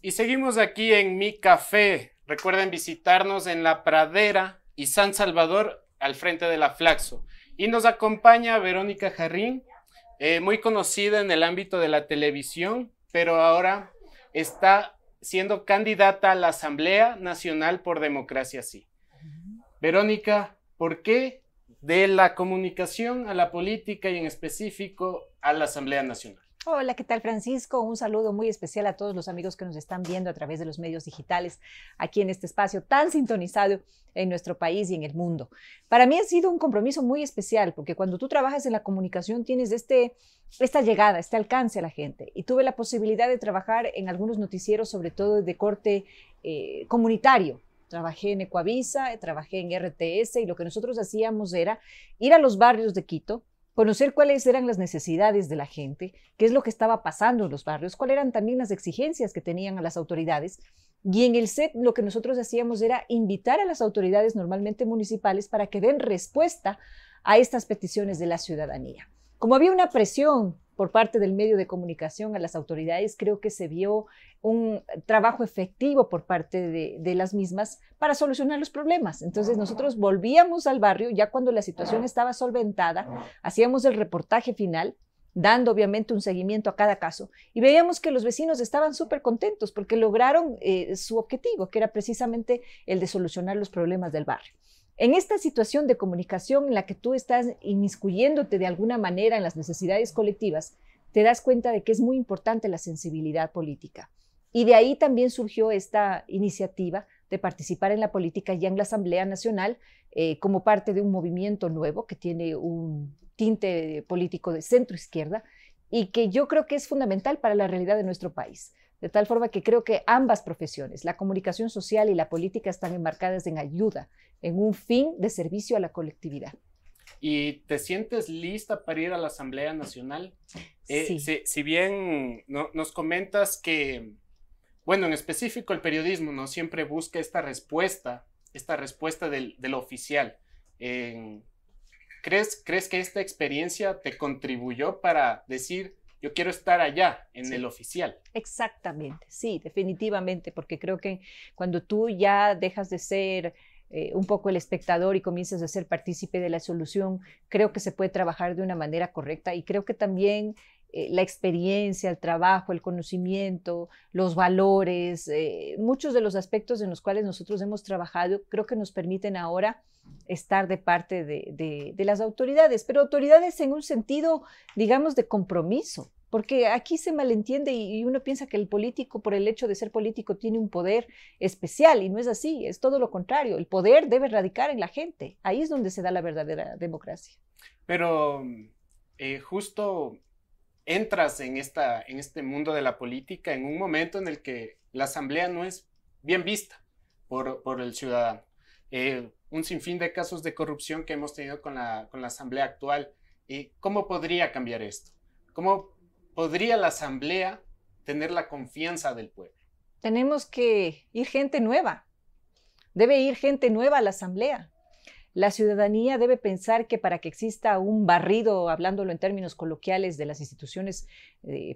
Y seguimos aquí en Mi Café. Recuerden visitarnos en La Pradera y San Salvador, al frente de la Flaxo. Y nos acompaña Verónica Jarrín, muy conocida en el ámbito de la televisión, pero ahora está siendo candidata a la Asamblea Nacional por Democracia Sí. Verónica, ¿por qué de la comunicación a la política y en específico a la Asamblea Nacional? Hola, ¿qué tal, Francisco? Un saludo muy especial a todos los amigos que nos están viendo a través de los medios digitales aquí en este espacio tan sintonizado en nuestro país y en el mundo. Para mí ha sido un compromiso muy especial porque cuando tú trabajas en la comunicación tienes esta llegada, este alcance a la gente. Y tuve la posibilidad de trabajar en algunos noticieros, sobre todo de corte comunitario. Trabajé en Ecuavisa, trabajé en RTS y lo que nosotros hacíamos era ir a los barrios de Quito, conocer cuáles eran las necesidades de la gente, qué es lo que estaba pasando en los barrios, cuáles eran también las exigencias que tenían a las autoridades. Y en el set lo que nosotros hacíamos era invitar a las autoridades normalmente municipales para que den respuesta a estas peticiones de la ciudadanía. Como había una presión por parte del medio de comunicación a las autoridades, creo que se vio un trabajo efectivo por parte de las mismas para solucionar los problemas. Entonces nosotros volvíamos al barrio ya cuando la situación estaba solventada, hacíamos el reportaje final, dando obviamente un seguimiento a cada caso y veíamos que los vecinos estaban súper contentos porque lograron su objetivo, que era precisamente el de solucionar los problemas del barrio. En esta situación de comunicación en la que tú estás inmiscuyéndote de alguna manera en las necesidades colectivas, te das cuenta de que es muy importante la sensibilidad política. Y de ahí también surgió esta iniciativa de participar en la política ya en la Asamblea Nacional como parte de un movimiento nuevo que tiene un tinte político de centro izquierda y que yo creo que es fundamental para la realidad de nuestro país. De tal forma que creo que ambas profesiones, la comunicación social y la política, están enmarcadas en ayuda, en un fin de servicio a la colectividad. ¿Y te sientes lista para ir a la Asamblea Nacional? Sí. Si bien nos comentas que, bueno, en específico el periodismo no siempre busca esta respuesta del oficial. ¿Crees que esta experiencia te contribuyó para decir, yo quiero estar allá, en el oficial? Exactamente, sí, definitivamente, porque creo que cuando tú ya dejas de ser un poco el espectador y comienzas a ser partícipe de la solución, creo que se puede trabajar de una manera correcta y creo que también la experiencia, el trabajo, el conocimiento, los valores, muchos de los aspectos en los cuales nosotros hemos trabajado, creo que nos permiten ahora estar de parte de las autoridades, pero autoridades en un sentido, digamos, de compromiso. Porque aquí se malentiende y uno piensa que el político, por el hecho de ser político, tiene un poder especial y no es así, es todo lo contrario. El poder debe radicar en la gente. Ahí es donde se da la verdadera democracia. Pero justo entras en este mundo de la política en un momento en el que la asamblea no es bien vista por el ciudadano. Un sinfín de casos de corrupción que hemos tenido con la asamblea actual. ¿Cómo podría cambiar esto? ¿Cómo podría la asamblea tener la confianza del pueblo? Tenemos que ir gente nueva. Debe ir gente nueva a la asamblea. La ciudadanía debe pensar que para que exista un barrido, hablándolo en términos coloquiales, de las instituciones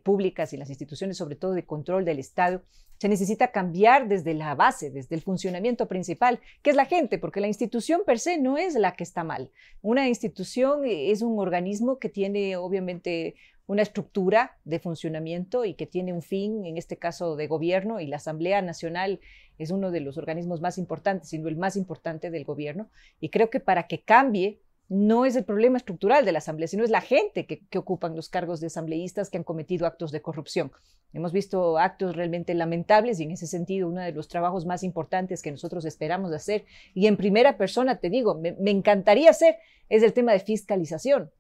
públicas y las instituciones sobre todo de control del Estado, se necesita cambiar desde la base, desde el funcionamiento principal, que es la gente, porque la institución per se no es la que está mal. Una institución es un organismo que tiene obviamente una estructura de funcionamiento y que tiene un fin, en este caso de gobierno, y la Asamblea Nacional es uno de los organismos más importantes, sino el más importante del gobierno. Y creo que para que cambie, no es el problema estructural de la Asamblea, sino es la gente que ocupan los cargos de asambleístas que han cometido actos de corrupción. Hemos visto actos realmente lamentables y en ese sentido uno de los trabajos más importantes que nosotros esperamos hacer, y en primera persona te digo, me encantaría hacer, es el tema de fiscalización.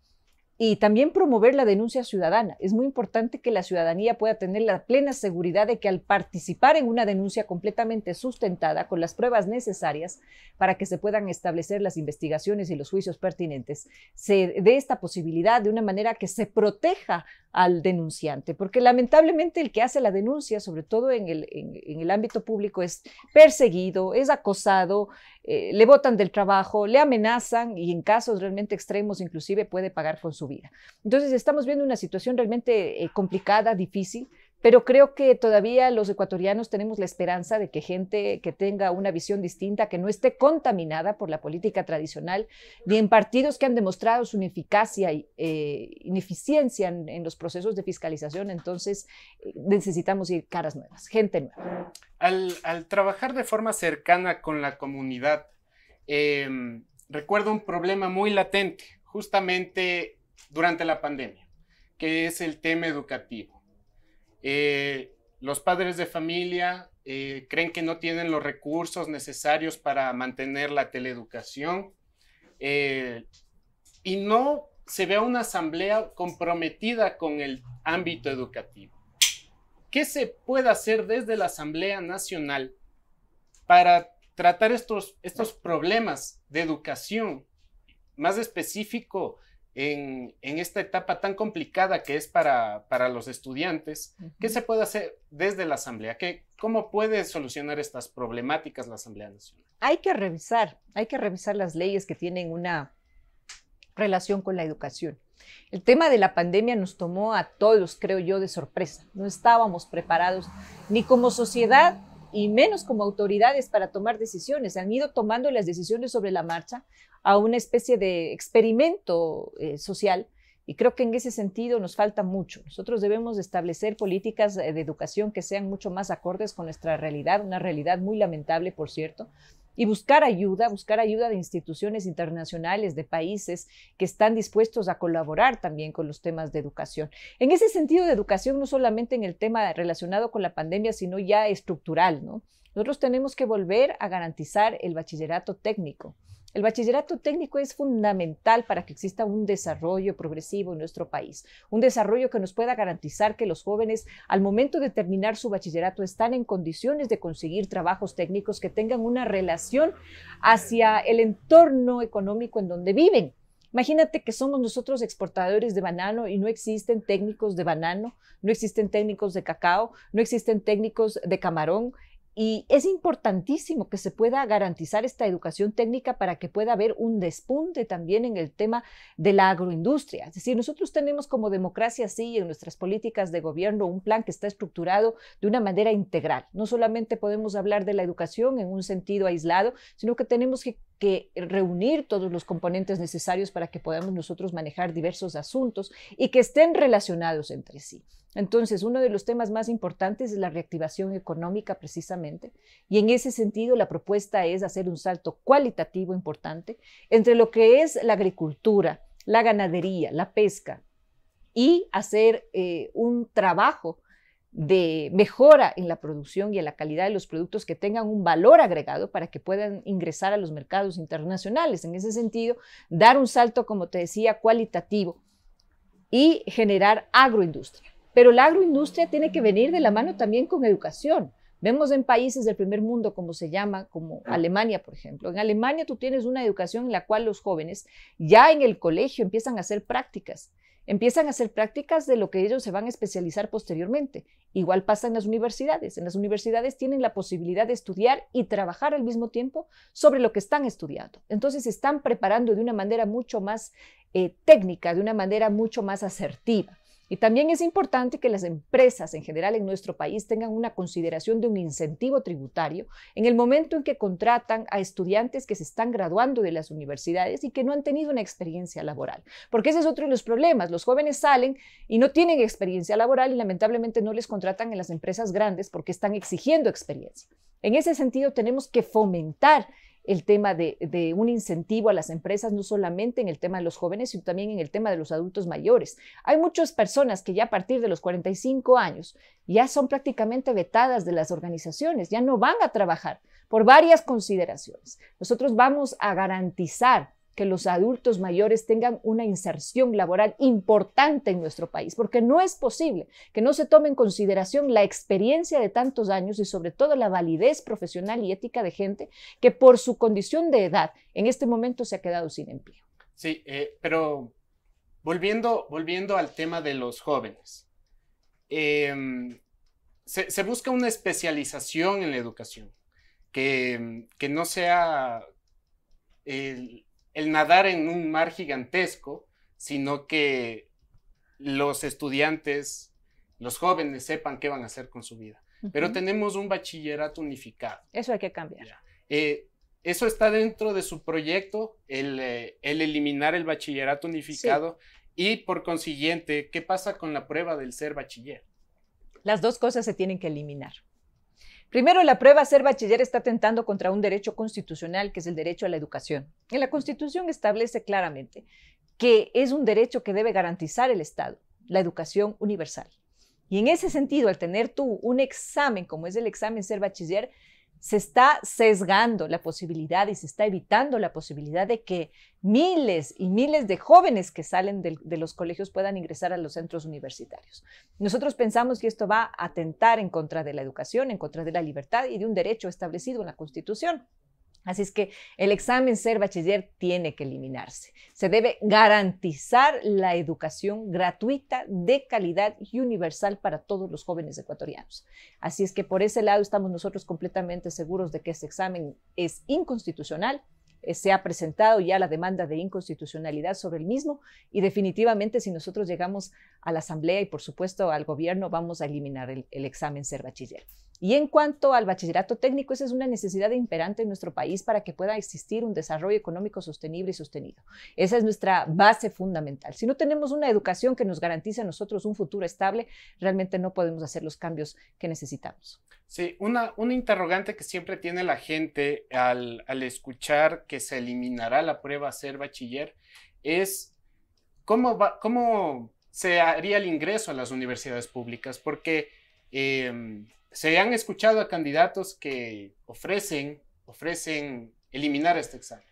Y también promover la denuncia ciudadana. Es muy importante que la ciudadanía pueda tener la plena seguridad de que al participar en una denuncia completamente sustentada, con las pruebas necesarias para que se puedan establecer las investigaciones y los juicios pertinentes, se dé esta posibilidad de una manera que se proteja al denunciante. Porque lamentablemente el que hace la denuncia, sobre todo en el ámbito público, es perseguido, es acosado, le botan del trabajo, le amenazan y en casos realmente extremos inclusive puede pagar con su vida. Entonces estamos viendo una situación realmente complicada, difícil, pero creo que todavía los ecuatorianos tenemos la esperanza de que gente que tenga una visión distinta, que no esté contaminada por la política tradicional, ni en partidos que han demostrado su ineficacia e ineficiencia en los procesos de fiscalización. Entonces necesitamos ir caras nuevas, gente nueva. Al trabajar de forma cercana con la comunidad, recuerdo un problema muy latente, justamente durante la pandemia. que es el tema educativo. Los padres de familia creen que no tienen los recursos necesarios para mantener la teleeducación y no se ve una asamblea comprometida con el ámbito educativo. ¿Qué se puede hacer desde la Asamblea Nacional para tratar estos problemas de educación, más específico en esta etapa tan complicada que es para los estudiantes? ¿Qué se puede hacer desde la Asamblea? ¿Cómo puede solucionar estas problemáticas la Asamblea Nacional? Hay que revisar las leyes que tienen una relación con la educación. El tema de la pandemia nos tomó a todos, creo yo, de sorpresa. No estábamos preparados ni como sociedad y menos como autoridades para tomar decisiones. Han ido tomando las decisiones sobre la marcha a una especie de experimento social, y creo que en ese sentido nos falta mucho. Nosotros debemos establecer políticas de educación que sean mucho más acordes con nuestra realidad, una realidad muy lamentable, por cierto, y buscar ayuda de instituciones internacionales, de países que están dispuestos a colaborar también con los temas de educación. En ese sentido de educación, no solamente en el tema relacionado con la pandemia, sino ya estructural, ¿no? Nosotros tenemos que volver a garantizar el bachillerato técnico. El bachillerato técnico es fundamental para que exista un desarrollo progresivo en nuestro país, un desarrollo que nos pueda garantizar que los jóvenes al momento de terminar su bachillerato están en condiciones de conseguir trabajos técnicos que tengan una relación hacia el entorno económico en donde viven. Imagínate que somos nosotros exportadores de banano y no existen técnicos de banano, no existen técnicos de cacao, no existen técnicos de camarón. Y es importantísimo que se pueda garantizar esta educación técnica para que pueda haber un despunte también en el tema de la agroindustria. Es decir, nosotros tenemos como democracia, sí, en nuestras políticas de gobierno, un plan que está estructurado de una manera integral. No solamente podemos hablar de la educación en un sentido aislado, sino que tenemos que reunir todos los componentes necesarios para que podamos nosotros manejar diversos asuntos y que estén relacionados entre sí. Entonces, uno de los temas más importantes es la reactivación económica precisamente, y en ese sentido la propuesta es hacer un salto cualitativo importante entre lo que es la agricultura, la ganadería, la pesca, y hacer un trabajo de mejora en la producción y en la calidad de los productos que tengan un valor agregado para que puedan ingresar a los mercados internacionales. En ese sentido, dar un salto, como te decía, cualitativo y generar agroindustria. Pero la agroindustria tiene que venir de la mano también con educación. Vemos en países del primer mundo, como se llama, como Alemania, por ejemplo. En Alemania tú tienes una educación en la cual los jóvenes ya en el colegio empiezan a hacer prácticas de lo que ellos se van a especializar posteriormente. Igual pasa en las universidades. En las universidades tienen la posibilidad de estudiar y trabajar al mismo tiempo sobre lo que están estudiando. Entonces se están preparando de una manera mucho más técnica, de una manera mucho más asertiva. Y también es importante que las empresas en general en nuestro país tengan una consideración de un incentivo tributario en el momento en que contratan a estudiantes que se están graduando de las universidades y que no han tenido una experiencia laboral. Porque ese es otro de los problemas. Los jóvenes salen y no tienen experiencia laboral y lamentablemente no les contratan en las empresas grandes porque están exigiendo experiencia. En ese sentido tenemos que fomentar el tema de un incentivo a las empresas, no solamente en el tema de los jóvenes, sino también en el tema de los adultos mayores. Hay muchas personas que ya a partir de los 45 años ya son prácticamente vetadas de las organizaciones, ya no van a trabajar por varias consideraciones. Nosotros vamos a garantizar que los adultos mayores tengan una inserción laboral importante en nuestro país, porque no es posible que no se tome en consideración la experiencia de tantos años y sobre todo la validez profesional y ética de gente que por su condición de edad en este momento se ha quedado sin empleo. Sí, pero volviendo al tema de los jóvenes, se busca una especialización en la educación, que no sea el nadar en un mar gigantesco, sino que los estudiantes, los jóvenes sepan qué van a hacer con su vida. Pero tenemos un bachillerato unificado. Eso hay que cambiar. Eso está dentro de su proyecto, el eliminar el bachillerato unificado. Sí. Y por consiguiente, ¿qué pasa con la prueba del ser bachiller? Las dos cosas se tienen que eliminar. Primero, la prueba ser bachiller está atentando contra un derecho constitucional, que es el derecho a la educación. En la Constitución establece claramente que es un derecho que debe garantizar el Estado. la educación universal. Y en ese sentido, al tener tú un examen como es el examen Ser Bachiller, se está sesgando la posibilidad y se está evitando la posibilidad de que miles y miles de jóvenes que salen de los colegios puedan ingresar a los centros universitarios. Nosotros pensamos que esto va a atentar en contra de la educación, en contra de la libertad y de un derecho establecido en la Constitución. Así es que el examen Ser Bachiller tiene que eliminarse. Se debe garantizar la educación gratuita, de calidad y universal para todos los jóvenes ecuatorianos. Así es que por ese lado estamos nosotros completamente seguros de que este examen es inconstitucional. Se ha presentado ya la demanda de inconstitucionalidad sobre el mismo y definitivamente si nosotros llegamos a la Asamblea y por supuesto al gobierno vamos a eliminar el examen Ser Bachiller. Y en cuanto al bachillerato técnico, esa es una necesidad imperante en nuestro país para que pueda existir un desarrollo económico sostenible y sostenido. Esa es nuestra base fundamental. Si no tenemos una educación que nos garantice a nosotros un futuro estable, realmente no podemos hacer los cambios que necesitamos. Sí, una interrogante que siempre tiene la gente al escuchar que se eliminará la prueba Ser Bachiller es cómo se haría el ingreso a las universidades públicas, porque se han escuchado a candidatos que ofrecen eliminar este examen,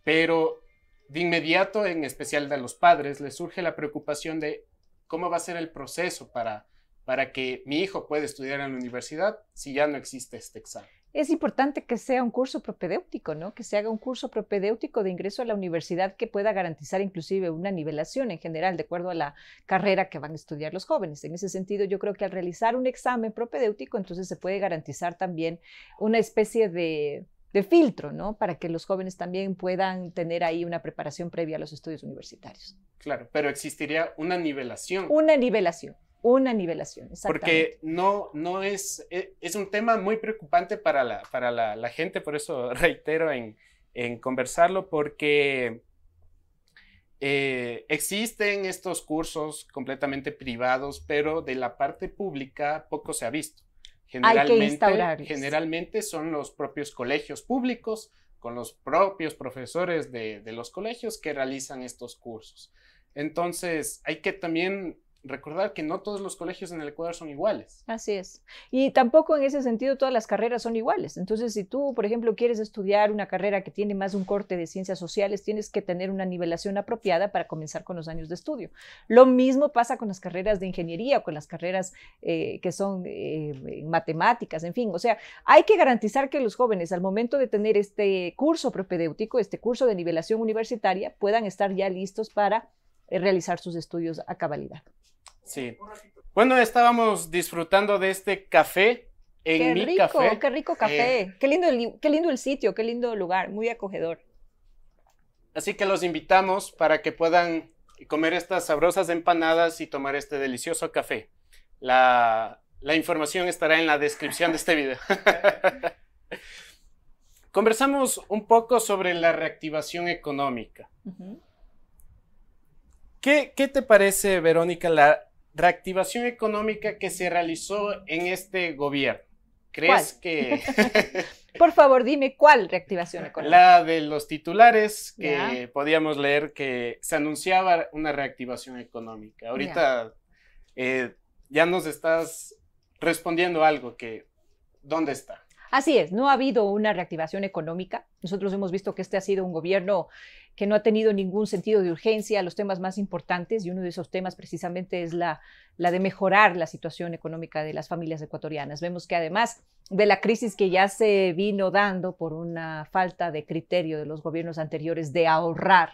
pero de inmediato, en especial de los padres, les surge la preocupación de cómo va a ser el proceso para que mi hijo pueda estudiar en la universidad si ya no existe este examen. Es importante que sea un curso propedéutico, ¿no? Que se haga un curso propedéutico de ingreso a la universidad que pueda garantizar inclusive una nivelación en general de acuerdo a la carrera que van a estudiar los jóvenes. En ese sentido, yo creo que al realizar un examen propedéutico, entonces se puede garantizar también una especie de filtro, ¿no? Para que los jóvenes también puedan tener ahí una preparación previa a los estudios universitarios. Claro, pero existiría una nivelación. Una nivelación. Una nivelación, Porque exactamente. no es un tema muy preocupante para la gente, por eso reitero en conversarlo, porque existen estos cursos completamente privados, pero de la parte pública poco se ha visto. Hay que instaurarlos. Generalmente son los propios colegios públicos, con los propios profesores de los colegios que realizan estos cursos. Entonces, hay que también recordar que no todos los colegios en el Ecuador son iguales. Así es. Y tampoco en ese sentido todas las carreras son iguales. Entonces, si tú, por ejemplo, quieres estudiar una carrera que tiene más un corte de ciencias sociales, tienes que tener una nivelación apropiada para comenzar con los años de estudio. Lo mismo pasa con las carreras de ingeniería o con las carreras que son matemáticas, en fin. O sea, hay que garantizar que los jóvenes, al momento de tener este curso propedéutico, este curso de nivelación universitaria, puedan estar ya listos para realizar sus estudios a cabalidad. Sí. Bueno, estábamos disfrutando de este café en Mi Café. Qué rico café. Qué lindo el sitio, qué lindo lugar, muy acogedor. Así que los invitamos para que puedan comer estas sabrosas empanadas y tomar este delicioso café. La información estará en la descripción de este video. Conversamos un poco sobre la reactivación económica. Uh-huh. ¿Qué te parece, Verónica, la reactivación económica que se realizó en este gobierno? ¿Crees que... Por favor, dime, ¿cuál reactivación económica? La de los titulares que podíamos leer que se anunciaba una reactivación económica. Ahorita ya nos estás respondiendo algo que... ¿Dónde está? Así es, no ha habido una reactivación económica. Nosotros hemos visto que este ha sido un gobierno que no ha tenido ningún sentido de urgencia a los temas más importantes y uno de esos temas precisamente es la de mejorar la situación económica de las familias ecuatorianas. Vemos que además de la crisis que ya se vino dando por una falta de criterio de los gobiernos anteriores de ahorrar,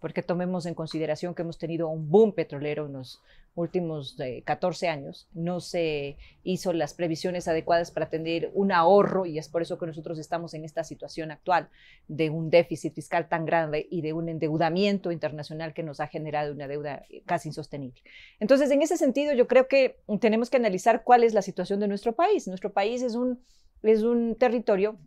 porque tomemos en consideración que hemos tenido un boom petrolero en los últimos 14 años, no se hizo las previsiones adecuadas para tener un ahorro y es por eso que nosotros estamos en esta situación actual de un déficit fiscal tan grande y de un endeudamiento internacional que nos ha generado una deuda casi insostenible. Entonces, en ese sentido, yo creo que tenemos que analizar cuál es la situación de nuestro país. Nuestro país es un territorio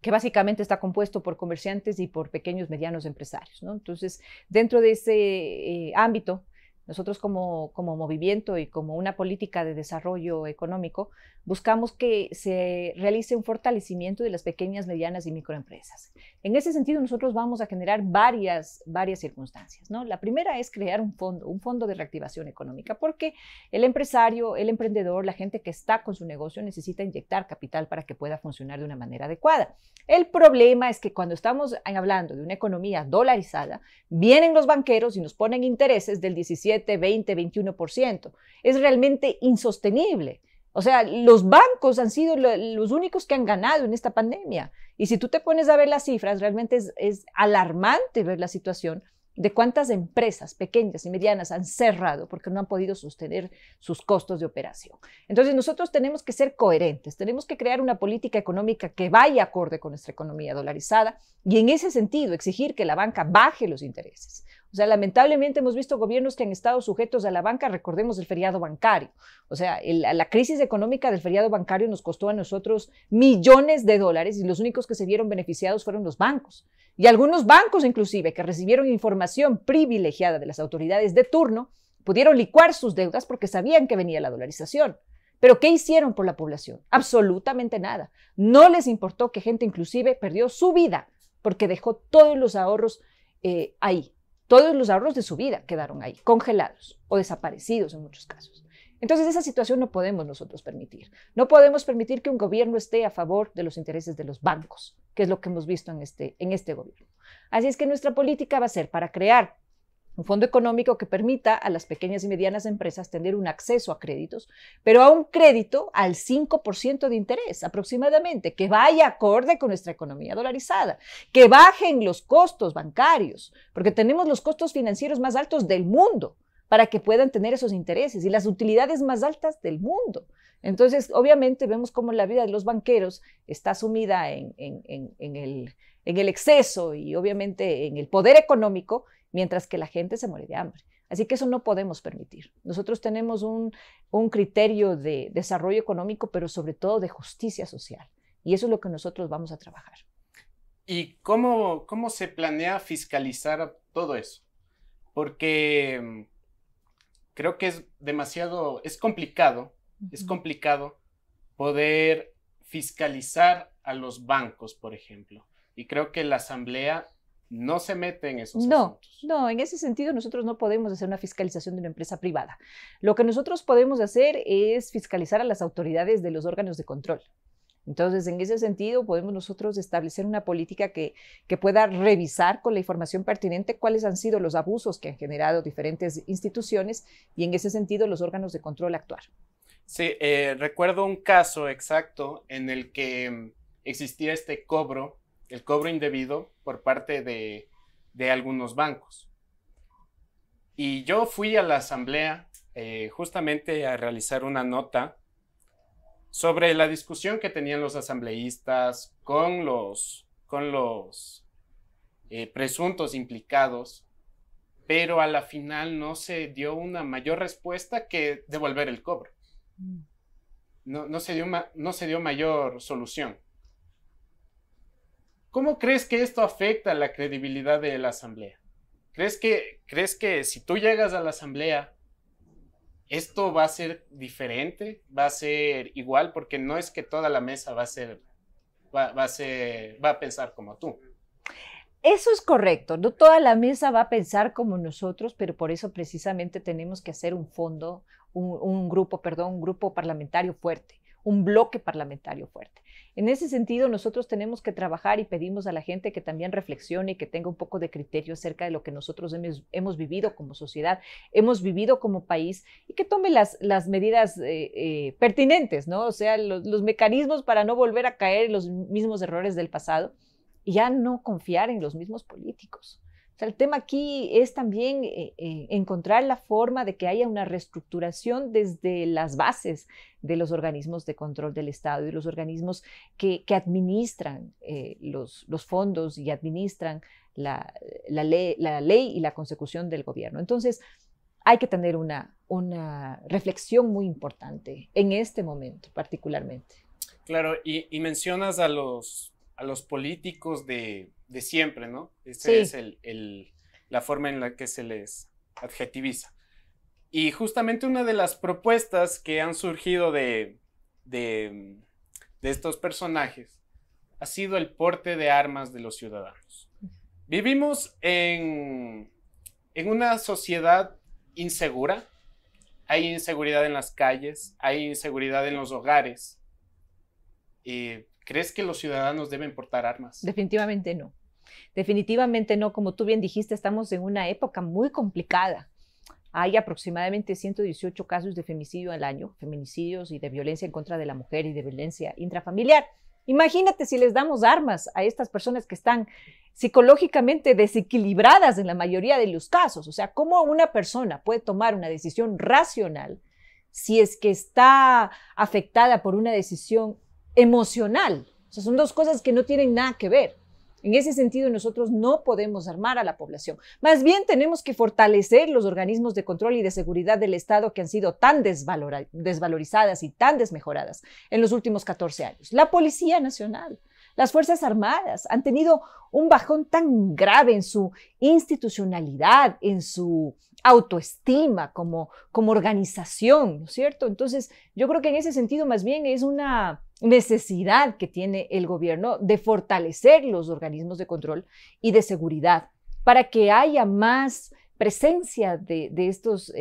que básicamente está compuesto por comerciantes y por pequeños, medianos empresarios, ¿no? Entonces, dentro de ese ámbito, nosotros como movimiento y como una política de desarrollo económico, buscamos que se realice un fortalecimiento de las pequeñas, medianas y microempresas. En ese sentido, nosotros vamos a generar varias circunstancias, ¿no? La primera es crear un fondo de reactivación económica, porque el empresario, el emprendedor, la gente que está con su negocio necesita inyectar capital para que pueda funcionar de una manera adecuada. El problema es que cuando estamos hablando de una economía dolarizada, vienen los banqueros y nos ponen intereses del 17, 20, 21%. Es realmente insostenible. O sea, los bancos han sido los únicos que han ganado en esta pandemia. Y si tú te pones a ver las cifras, realmente es alarmante ver la situación de cuántas empresas pequeñas y medianas han cerrado porque no han podido sostener sus costos de operación. Entonces nosotros tenemos que ser coherentes, tenemos que crear una política económica que vaya acorde con nuestra economía dolarizada y en ese sentido exigir que la banca baje los intereses. O sea, lamentablemente hemos visto gobiernos que han estado sujetos a la banca, recordemos el feriado bancario. O sea, la crisis económica del feriado bancario nos costó a nosotros millones de dólares y los únicos que se vieron beneficiados fueron los bancos. Y algunos bancos inclusive que recibieron información privilegiada de las autoridades de turno pudieron licuar sus deudas porque sabían que venía la dolarización. ¿Pero qué hicieron por la población? Absolutamente nada. No les importó que gente inclusive perdió su vida porque dejó todos los ahorros ahí. Todos los ahorros de su vida quedaron ahí, congelados o desaparecidos en muchos casos. Entonces esa situación no podemos nosotros permitir. No podemos permitir que un gobierno esté a favor de los intereses de los bancos, que es lo que hemos visto en este gobierno. Así es que nuestra política va a ser para crear un fondo económico que permita a las pequeñas y medianas empresas tener un acceso a créditos, pero a un crédito al 5% de interés aproximadamente, que vaya acorde con nuestra economía dolarizada, que bajen los costos bancarios, porque tenemos los costos financieros más altos del mundo para que puedan tener esos intereses y las utilidades más altas del mundo. Entonces, obviamente, vemos cómo la vida de los banqueros está sumida en el exceso y obviamente en el poder económico, mientras que la gente se muere de hambre. Así que eso no podemos permitir. Nosotros tenemos un criterio de desarrollo económico, pero sobre todo de justicia social. Y eso es lo que nosotros vamos a trabajar. ¿Y cómo se planea fiscalizar todo eso? Porque creo que es complicado poder fiscalizar a los bancos, por ejemplo. Y creo que la Asamblea no se mete en esos asuntos. No, en ese sentido nosotros no podemos hacer una fiscalización de una empresa privada. Lo que nosotros podemos hacer es fiscalizar a las autoridades de los órganos de control. Entonces, en ese sentido, podemos nosotros establecer una política que pueda revisar con la información pertinente cuáles han sido los abusos que han generado diferentes instituciones y en ese sentido los órganos de control actuar. Sí, recuerdo un caso exacto en el que existía el cobro indebido por parte de algunos bancos. Y yo fui a la asamblea justamente a realizar una nota sobre la discusión que tenían los asambleístas con los presuntos implicados, pero a la final no se dio una mayor respuesta que devolver el cobro. No se dio mayor solución. ¿Cómo crees que esto afecta la credibilidad de la asamblea? ¿Crees que si tú llegas a la asamblea, esto va a ser diferente? ¿Va a ser igual? Porque no es que toda la mesa va a pensar como tú. Eso es correcto. No toda la mesa va a pensar como nosotros, pero por eso precisamente tenemos que hacer un grupo parlamentario fuerte, un bloque parlamentario fuerte. En ese sentido, nosotros tenemos que trabajar y pedimos a la gente que también reflexione y que tenga un poco de criterio acerca de lo que nosotros hemos vivido como sociedad, hemos vivido como país y que tome las medidas pertinentes, ¿no? O sea, los mecanismos para no volver a caer en los mismos errores del pasado y ya no confiar en los mismos políticos. O sea, el tema aquí es también encontrar la forma de que haya una reestructuración desde las bases de los organismos de control del Estado y los organismos que administran los fondos y administran la ley y la consecución del gobierno. Entonces, hay que tener una reflexión muy importante en este momento particularmente. Claro, y mencionas a los políticos de siempre, ¿no? Esa Sí. es la forma en la que se les adjetiviza. Y justamente una de las propuestas que han surgido de estos personajes ha sido el porte de armas de los ciudadanos. Vivimos en una sociedad insegura. Hay inseguridad en las calles, hay inseguridad en los hogares. ¿Crees que los ciudadanos deben portar armas? Definitivamente no. Definitivamente no. Como tú bien dijiste, estamos en una época muy complicada. Hay aproximadamente 118 casos de femicidio al año, feminicidios y de violencia en contra de la mujer y de violencia intrafamiliar. Imagínate si les damos armas a estas personas que están psicológicamente desequilibradas en la mayoría de los casos. O sea, ¿cómo una persona puede tomar una decisión racional si es que está afectada por una decisión emocional? O sea, son dos cosas que no tienen nada que ver. En ese sentido, nosotros no podemos armar a la población. Más bien tenemos que fortalecer los organismos de control y de seguridad del Estado que han sido tan desvalorizadas y tan desmejoradas en los últimos 14 años. La Policía Nacional, las Fuerzas Armadas han tenido un bajón tan grave en su institucionalidad, en su autoestima como organización, ¿no es cierto? Entonces, yo creo que en ese sentido más bien es una necesidad que tiene el gobierno de fortalecer los organismos de control y de seguridad para que haya más presencia de estos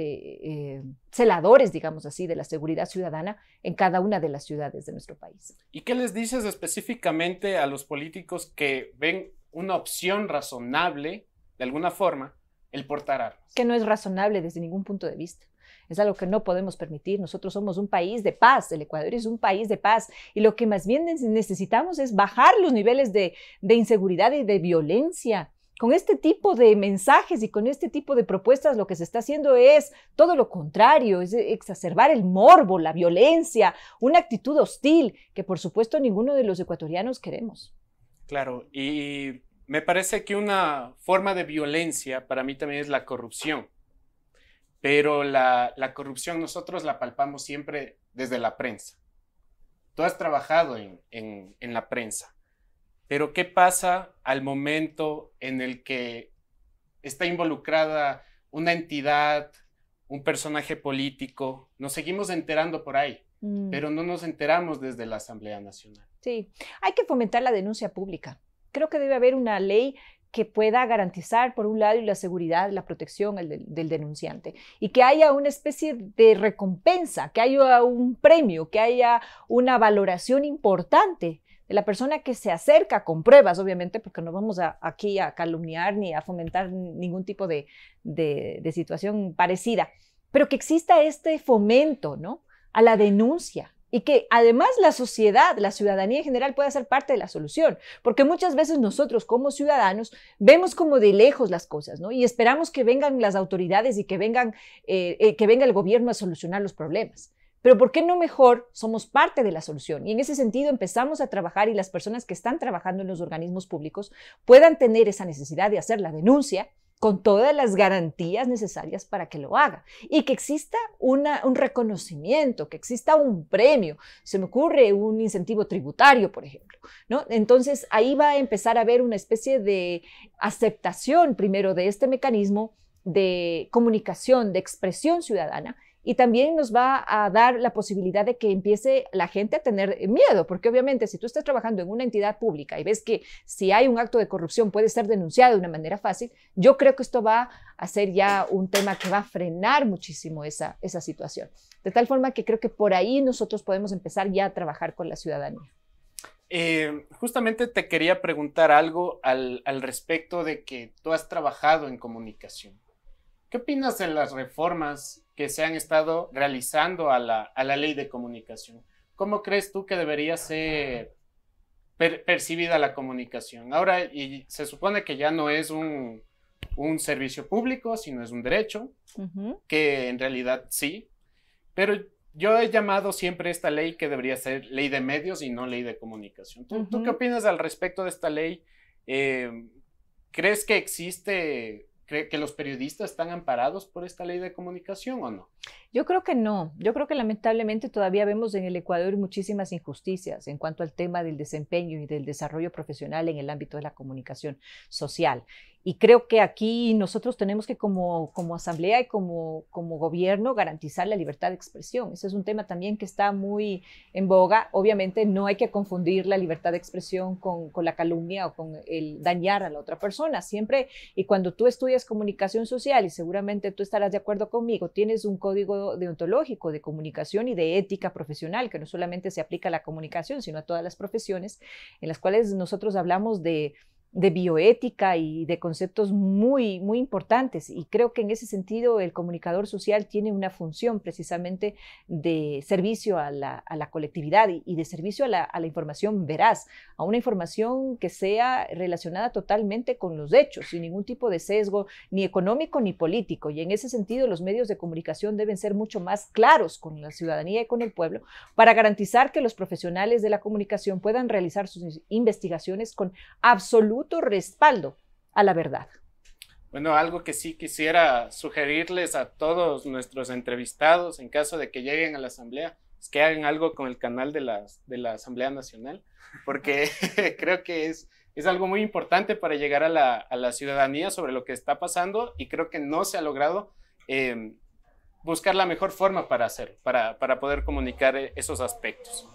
celadores, digamos así, de la seguridad ciudadana en cada una de las ciudades de nuestro país. ¿Y qué les dices específicamente a los políticos que ven una opción razonable, de alguna forma, el portar armas? Que no es razonable desde ningún punto de vista. Es algo que no podemos permitir. Nosotros somos un país de paz, el Ecuador es un país de paz y lo que más bien necesitamos es bajar los niveles de inseguridad y de violencia. Con este tipo de mensajes y con este tipo de propuestas lo que se está haciendo es todo lo contrario, es exacerbar el morbo, la violencia, una actitud hostil que por supuesto ninguno de los ecuatorianos queremos. Claro, y me parece que una forma de violencia para mí también es la corrupción. Pero la corrupción nosotros la palpamos siempre desde la prensa. Tú has trabajado en la prensa, pero ¿qué pasa al momento en el que está involucrada una entidad, un personaje político? Nos seguimos enterando por ahí, pero no nos enteramos desde la Asamblea Nacional. Sí, hay que fomentar la denuncia pública. Creo que debe haber una ley que pueda garantizar, por un lado, la seguridad, la protección del denunciante y que haya una especie de recompensa, que haya un premio, que haya una valoración importante de la persona que se acerca con pruebas, obviamente, porque no vamos aquí a calumniar ni a fomentar ningún tipo de situación parecida, pero que exista este fomento, ¿no?, a la denuncia. Y que además la sociedad, la ciudadanía en general pueda ser parte de la solución, porque muchas veces nosotros como ciudadanos vemos como de lejos las cosas, ¿no? Y esperamos que vengan las autoridades y que venga el gobierno a solucionar los problemas. Pero ¿por qué no mejor somos parte de la solución? Y en ese sentido empezamos a trabajar y las personas que están trabajando en los organismos públicos puedan tener esa necesidad de hacer la denuncia con todas las garantías necesarias para que lo haga y que exista un reconocimiento, que exista un premio. Se me ocurre un incentivo tributario, por ejemplo, ¿no? Entonces ahí va a empezar a haber una especie de aceptación primero de este mecanismo de comunicación, de expresión ciudadana. Y también nos va a dar la posibilidad de que empiece la gente a tener miedo, porque obviamente si tú estás trabajando en una entidad pública y ves que si hay un acto de corrupción puede ser denunciado de una manera fácil, yo creo que esto va a ser ya un tema que va a frenar muchísimo esa situación. De tal forma que creo que por ahí nosotros podemos empezar ya a trabajar con la ciudadanía. Justamente te quería preguntar algo al respecto de que tú has trabajado en comunicación. ¿Qué opinas de las reformas que se han estado realizando a la ley de comunicación? ¿Cómo crees tú que debería ser percibida la comunicación? Ahora, y se supone que ya no es un servicio público, sino es un derecho, que en realidad sí, pero yo he llamado siempre esta ley que debería ser ley de medios y no ley de comunicación. ¿Tú qué opinas al respecto de esta ley? ¿Crees que que los periodistas están amparados por esta ley de comunicación o no? Yo creo que no. Yo creo que lamentablemente todavía vemos en el Ecuador muchísimas injusticias en cuanto al tema del desempeño y del desarrollo profesional en el ámbito de la comunicación social. Y creo que aquí nosotros tenemos que como asamblea y como gobierno garantizar la libertad de expresión. Ese es un tema también que está muy en boga. Obviamente no hay que confundir la libertad de expresión con la calumnia o con el dañar a la otra persona. Siempre, y cuando tú estudias comunicación social, y seguramente tú estarás de acuerdo conmigo, tienes un código deontológico de comunicación y de ética profesional que no solamente se aplica a la comunicación, sino a todas las profesiones, en las cuales nosotros hablamos de bioética y de conceptos muy, muy importantes. Y creo que en ese sentido el comunicador social tiene una función precisamente de servicio a la colectividad y de servicio a la información veraz, a una información que sea relacionada totalmente con los hechos, sin ningún tipo de sesgo, ni económico ni político. Y en ese sentido los medios de comunicación deben ser mucho más claros con la ciudadanía y con el pueblo para garantizar que los profesionales de la comunicación puedan realizar sus investigaciones con absoluto respaldo a la verdad. Bueno, algo que sí quisiera sugerirles a todos nuestros entrevistados en caso de que lleguen a la Asamblea es que hagan algo con el canal de la Asamblea Nacional, porque creo que es algo muy importante para llegar a la ciudadanía sobre lo que está pasando y creo que no se ha logrado buscar la mejor forma para hacerlo, para poder comunicar esos aspectos.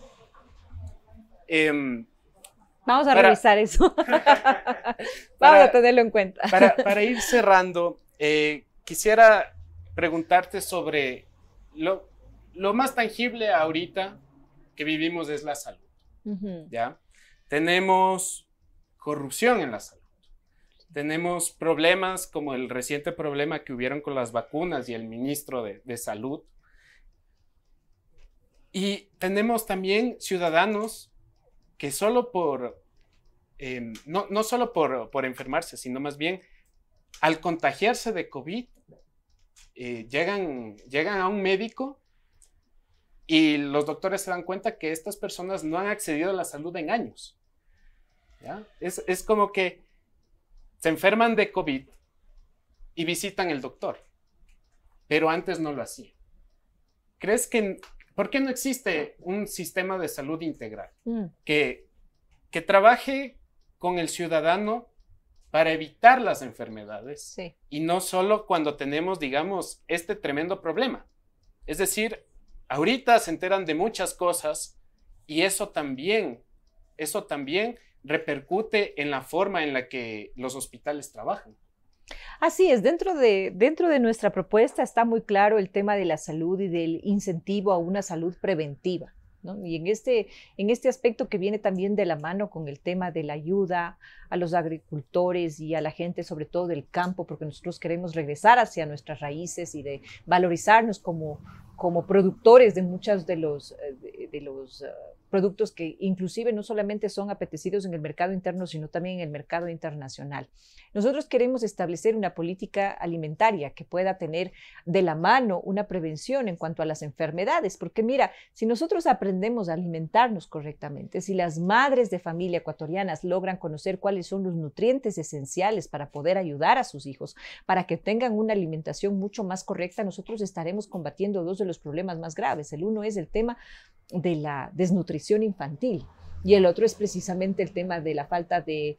Vamos a revisar eso. Vamos a tenerlo en cuenta. Para ir cerrando, quisiera preguntarte sobre lo más tangible ahorita que vivimos es la salud. ¿Ya? Tenemos corrupción en la salud. Tenemos problemas como el reciente problema que hubieron con las vacunas y el ministro de Salud. Y tenemos también ciudadanos que solo no solo por enfermarse, sino más bien al contagiarse de COVID, llegan a un médico y los doctores se dan cuenta que estas personas no han accedido a la salud en años. ¿Ya? Es como que se enferman de COVID y visitan el doctor, pero antes no lo hacían. ¿Crees que ¿por qué no existe un sistema de salud integral que trabaje con el ciudadano para evitar las enfermedades? Sí. Y no solo cuando tenemos, digamos, este tremendo problema? Es decir, ahorita se enteran de muchas cosas y eso también repercute en la forma en la que los hospitales trabajan. Así es, dentro de nuestra propuesta está muy claro el tema de la salud y del incentivo a una salud preventiva, ¿no? Y en este aspecto que viene también de la mano con el tema de la ayuda a los agricultores y a la gente, sobre todo del campo, porque nosotros queremos regresar hacia nuestras raíces y de valorizarnos como productores de muchos de los productos que inclusive no solamente son apetecidos en el mercado interno, sino también en el mercado internacional. Nosotros queremos establecer una política alimentaria que pueda tener de la mano una prevención en cuanto a las enfermedades, porque mira, si nosotros aprendemos a alimentarnos correctamente, si las madres de familia ecuatorianas logran conocer cuáles son los nutrientes esenciales para poder ayudar a sus hijos, para que tengan una alimentación mucho más correcta, nosotros estaremos combatiendo dos de los problemas más graves. El uno es el tema de la desnutrición infantil y el otro es precisamente el tema de la falta de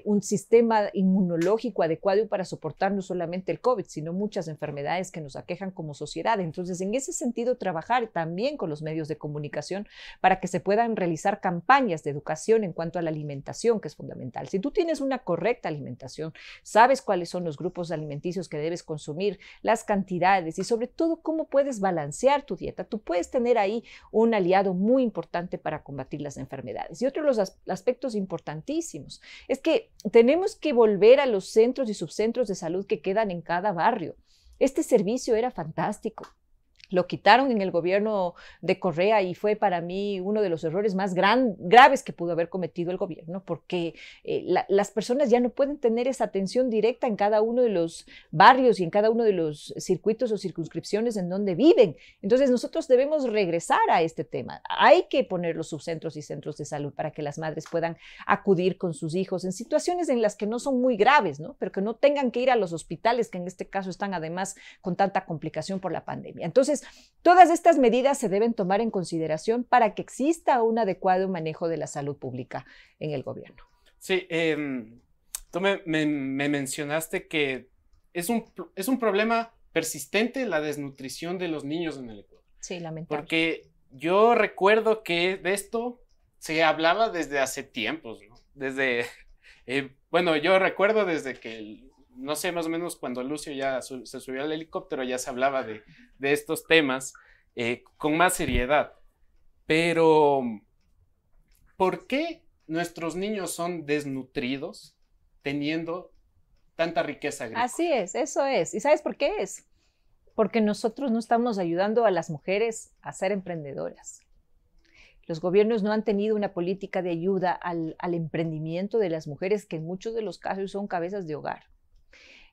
un sistema inmunológico adecuado para soportar no solamente el COVID, sino muchas enfermedades que nos aquejan como sociedad. Entonces, en ese sentido, trabajar también con los medios de comunicación para que se puedan realizar campañas de educación en cuanto a la alimentación, que es fundamental. Si tú tienes una correcta alimentación, sabes cuáles son los grupos alimenticios que debes consumir, las cantidades y sobre todo cómo puedes balancear tu dieta, tú puedes tener ahí un aliado muy importante para combatir las enfermedades. Y otro de los aspectos importantísimos es que tenemos que volver a los centros y subcentros de salud que quedan en cada barrio. Este servicio era fantástico. Lo quitaron en el gobierno de Correa y fue para mí uno de los errores más graves que pudo haber cometido el gobierno, porque las personas ya no pueden tener esa atención directa en cada uno de los barrios y en cada uno de los circuitos o circunscripciones en donde viven. Entonces nosotros debemos regresar a este tema. Hay que poner los subcentros y centros de salud para que las madres puedan acudir con sus hijos en situaciones en las que no son muy graves, ¿no? Pero que no tengan que ir a los hospitales, que en este caso están además con tanta complicación por la pandemia. Entonces, Entonces, todas estas medidas se deben tomar en consideración para que exista un adecuado manejo de la salud pública en el gobierno. Sí, tú me mencionaste que es un problema persistente la desnutrición de los niños en el Ecuador. Sí, lamentable. Porque yo recuerdo que de esto se hablaba desde hace tiempos, ¿no? Bueno, yo recuerdo desde que, no sé, más o menos cuando Lucio ya se subió al helicóptero, ya se hablaba de estos temas con más seriedad. Pero, ¿por qué nuestros niños son desnutridos teniendo tanta riqueza agrícola? Así es, eso es. ¿Y sabes por qué es? Porque nosotros no estamos ayudando a las mujeres a ser emprendedoras. Los gobiernos no han tenido una política de ayuda al emprendimiento de las mujeres, que en muchos de los casos son cabezas de hogar.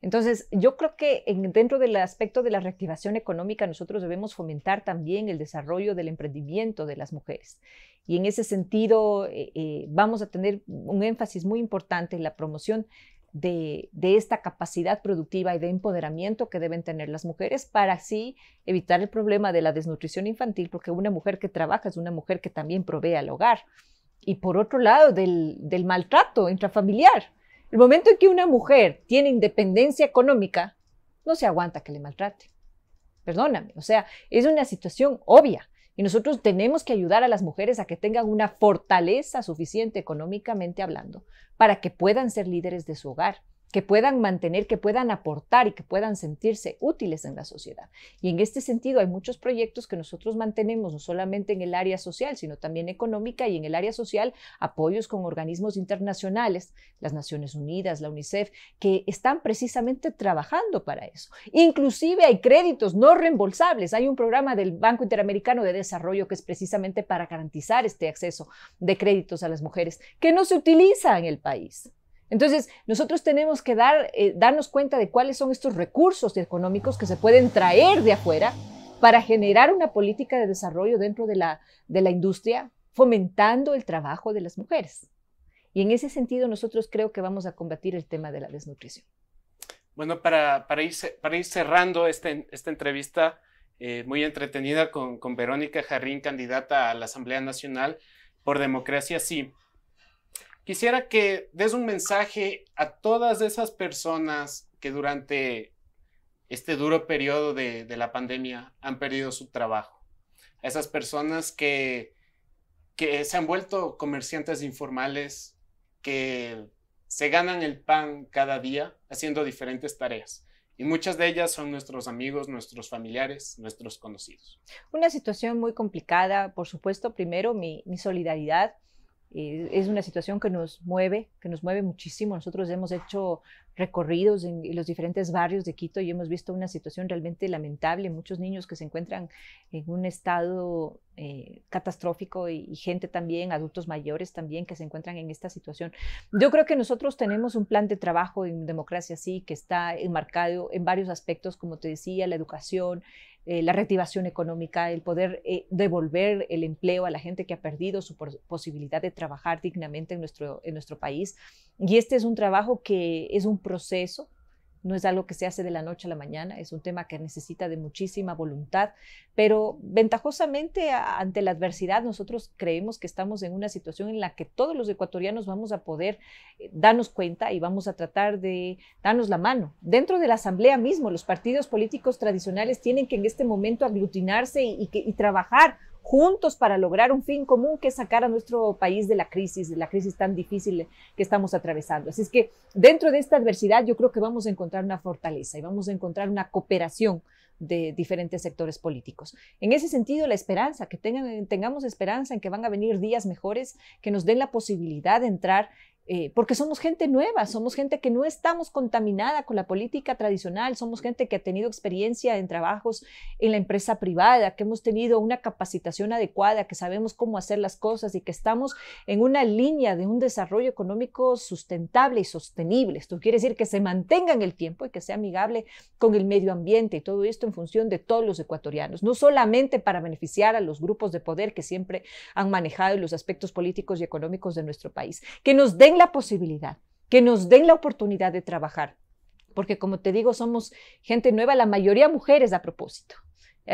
Entonces, yo creo que dentro del aspecto de la reactivación económica, nosotros debemos fomentar también el desarrollo del emprendimiento de las mujeres. Y en ese sentido, vamos a tener un énfasis muy importante en la promoción de esta capacidad productiva y de empoderamiento que deben tener las mujeres para así evitar el problema de la desnutrición infantil, porque una mujer que trabaja es una mujer que también provee al hogar. Y por otro lado, del maltrato intrafamiliar. El momento en que una mujer tiene independencia económica, no se aguanta que le maltrate. Perdóname, o sea, es una situación obvia. Y nosotros tenemos que ayudar a las mujeres a que tengan una fortaleza suficiente económicamente hablando para que puedan ser líderes de su hogar, que puedan mantener, que puedan aportar y que puedan sentirse útiles en la sociedad. Y en este sentido hay muchos proyectos que nosotros mantenemos, no solamente en el área social, sino también económica, y en el área social apoyos con organismos internacionales, las Naciones Unidas, la UNICEF, que están precisamente trabajando para eso. Inclusive hay créditos no reembolsables. Hay un programa del Banco Interamericano de Desarrollo que es precisamente para garantizar este acceso de créditos a las mujeres, que no se utiliza en el país. Entonces, nosotros tenemos que darnos cuenta de cuáles son estos recursos económicos que se pueden traer de afuera para generar una política de desarrollo dentro de la industria, fomentando el trabajo de las mujeres. Y en ese sentido, nosotros creo que vamos a combatir el tema de la desnutrición. Bueno, para ir cerrando esta entrevista muy entretenida con Verónica Jarrín, candidata a la Asamblea Nacional por Democracia Sí, quisiera que des un mensaje a todas esas personas que durante este duro periodo de la pandemia han perdido su trabajo. A esas personas que se han vuelto comerciantes informales, que se ganan el pan cada día haciendo diferentes tareas. Y muchas de ellas son nuestros amigos, nuestros familiares, nuestros conocidos. Una situación muy complicada, por supuesto. Primero, mi solidaridad. Es una situación que nos mueve muchísimo. Nosotros hemos hecho recorridos en los diferentes barrios de Quito y hemos visto una situación realmente lamentable. Muchos niños que se encuentran en un estado catastrófico y gente también, adultos mayores también que se encuentran en esta situación. Yo creo que nosotros tenemos un plan de trabajo en Democracia Sí que está enmarcado en varios aspectos, como te decía, la educación, la reactivación económica, el poder devolver el empleo a la gente que ha perdido su posibilidad de trabajar dignamente en nuestro país. Y este es un trabajo que es un proceso, no es algo que se hace de la noche a la mañana, es un tema que necesita de muchísima voluntad, pero ventajosamente ante la adversidad nosotros creemos que estamos en una situación en la que todos los ecuatorianos vamos a poder darnos cuenta y vamos a tratar de darnos la mano. Dentro de la asamblea mismo, los partidos políticos tradicionales tienen que en este momento aglutinarse y trabajar juntos para lograr un fin común, que es sacar a nuestro país de la crisis tan difícil que estamos atravesando. Así es que dentro de esta adversidad yo creo que vamos a encontrar una fortaleza y vamos a encontrar una cooperación de diferentes sectores políticos. En ese sentido, la esperanza, que tengamos esperanza en que van a venir días mejores, que nos den la posibilidad de entrar, porque somos gente nueva, somos gente que no estamos contaminada con la política tradicional, somos gente que ha tenido experiencia en trabajos en la empresa privada, que hemos tenido una capacitación adecuada, que sabemos cómo hacer las cosas y que estamos en una línea de un desarrollo económico sustentable y sostenible. Esto quiere decir que se mantenga en el tiempo y que sea amigable con el medio ambiente, y todo esto en función de todos los ecuatorianos, no solamente para beneficiar a los grupos de poder que siempre han manejado los aspectos políticos y económicos de nuestro país, que nos den la posibilidad, que nos den la oportunidad de trabajar, porque como te digo, somos gente nueva, la mayoría mujeres a propósito.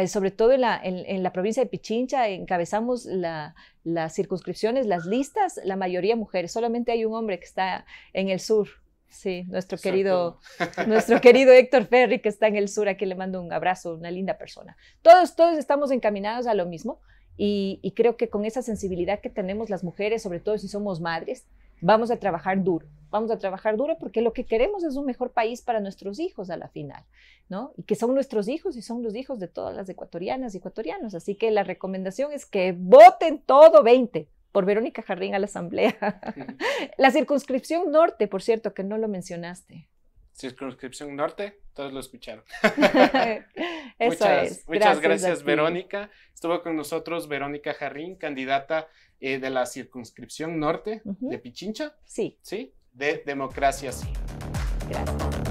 sobre todo en la provincia de Pichincha, encabezamos las circunscripciones, las listas, la mayoría mujeres. Solamente hay un hombre que está en el sur. Sí, nuestro querido Héctor Ferri, que está en el sur, a quien le mando un abrazo, una linda persona. Todos estamos encaminados a lo mismo y creo que con esa sensibilidad que tenemos las mujeres, sobre todo si somos madres, vamos a trabajar duro. Vamos a trabajar duro porque lo que queremos es un mejor país para nuestros hijos a la final, ¿no? Y que son nuestros hijos y son los hijos de todas las ecuatorianas y ecuatorianos. Así que la recomendación es que voten todo 20 por Verónica Jarrín a la Asamblea. La circunscripción norte, por cierto, que no lo mencionaste. Circunscripción norte, todos lo escucharon. Muchas gracias, Verónica. Estuvo con nosotros Verónica Jarrín, candidata de la circunscripción norte de Pichincha. Sí. ¿Sí? De Democracia Sí. Gracias.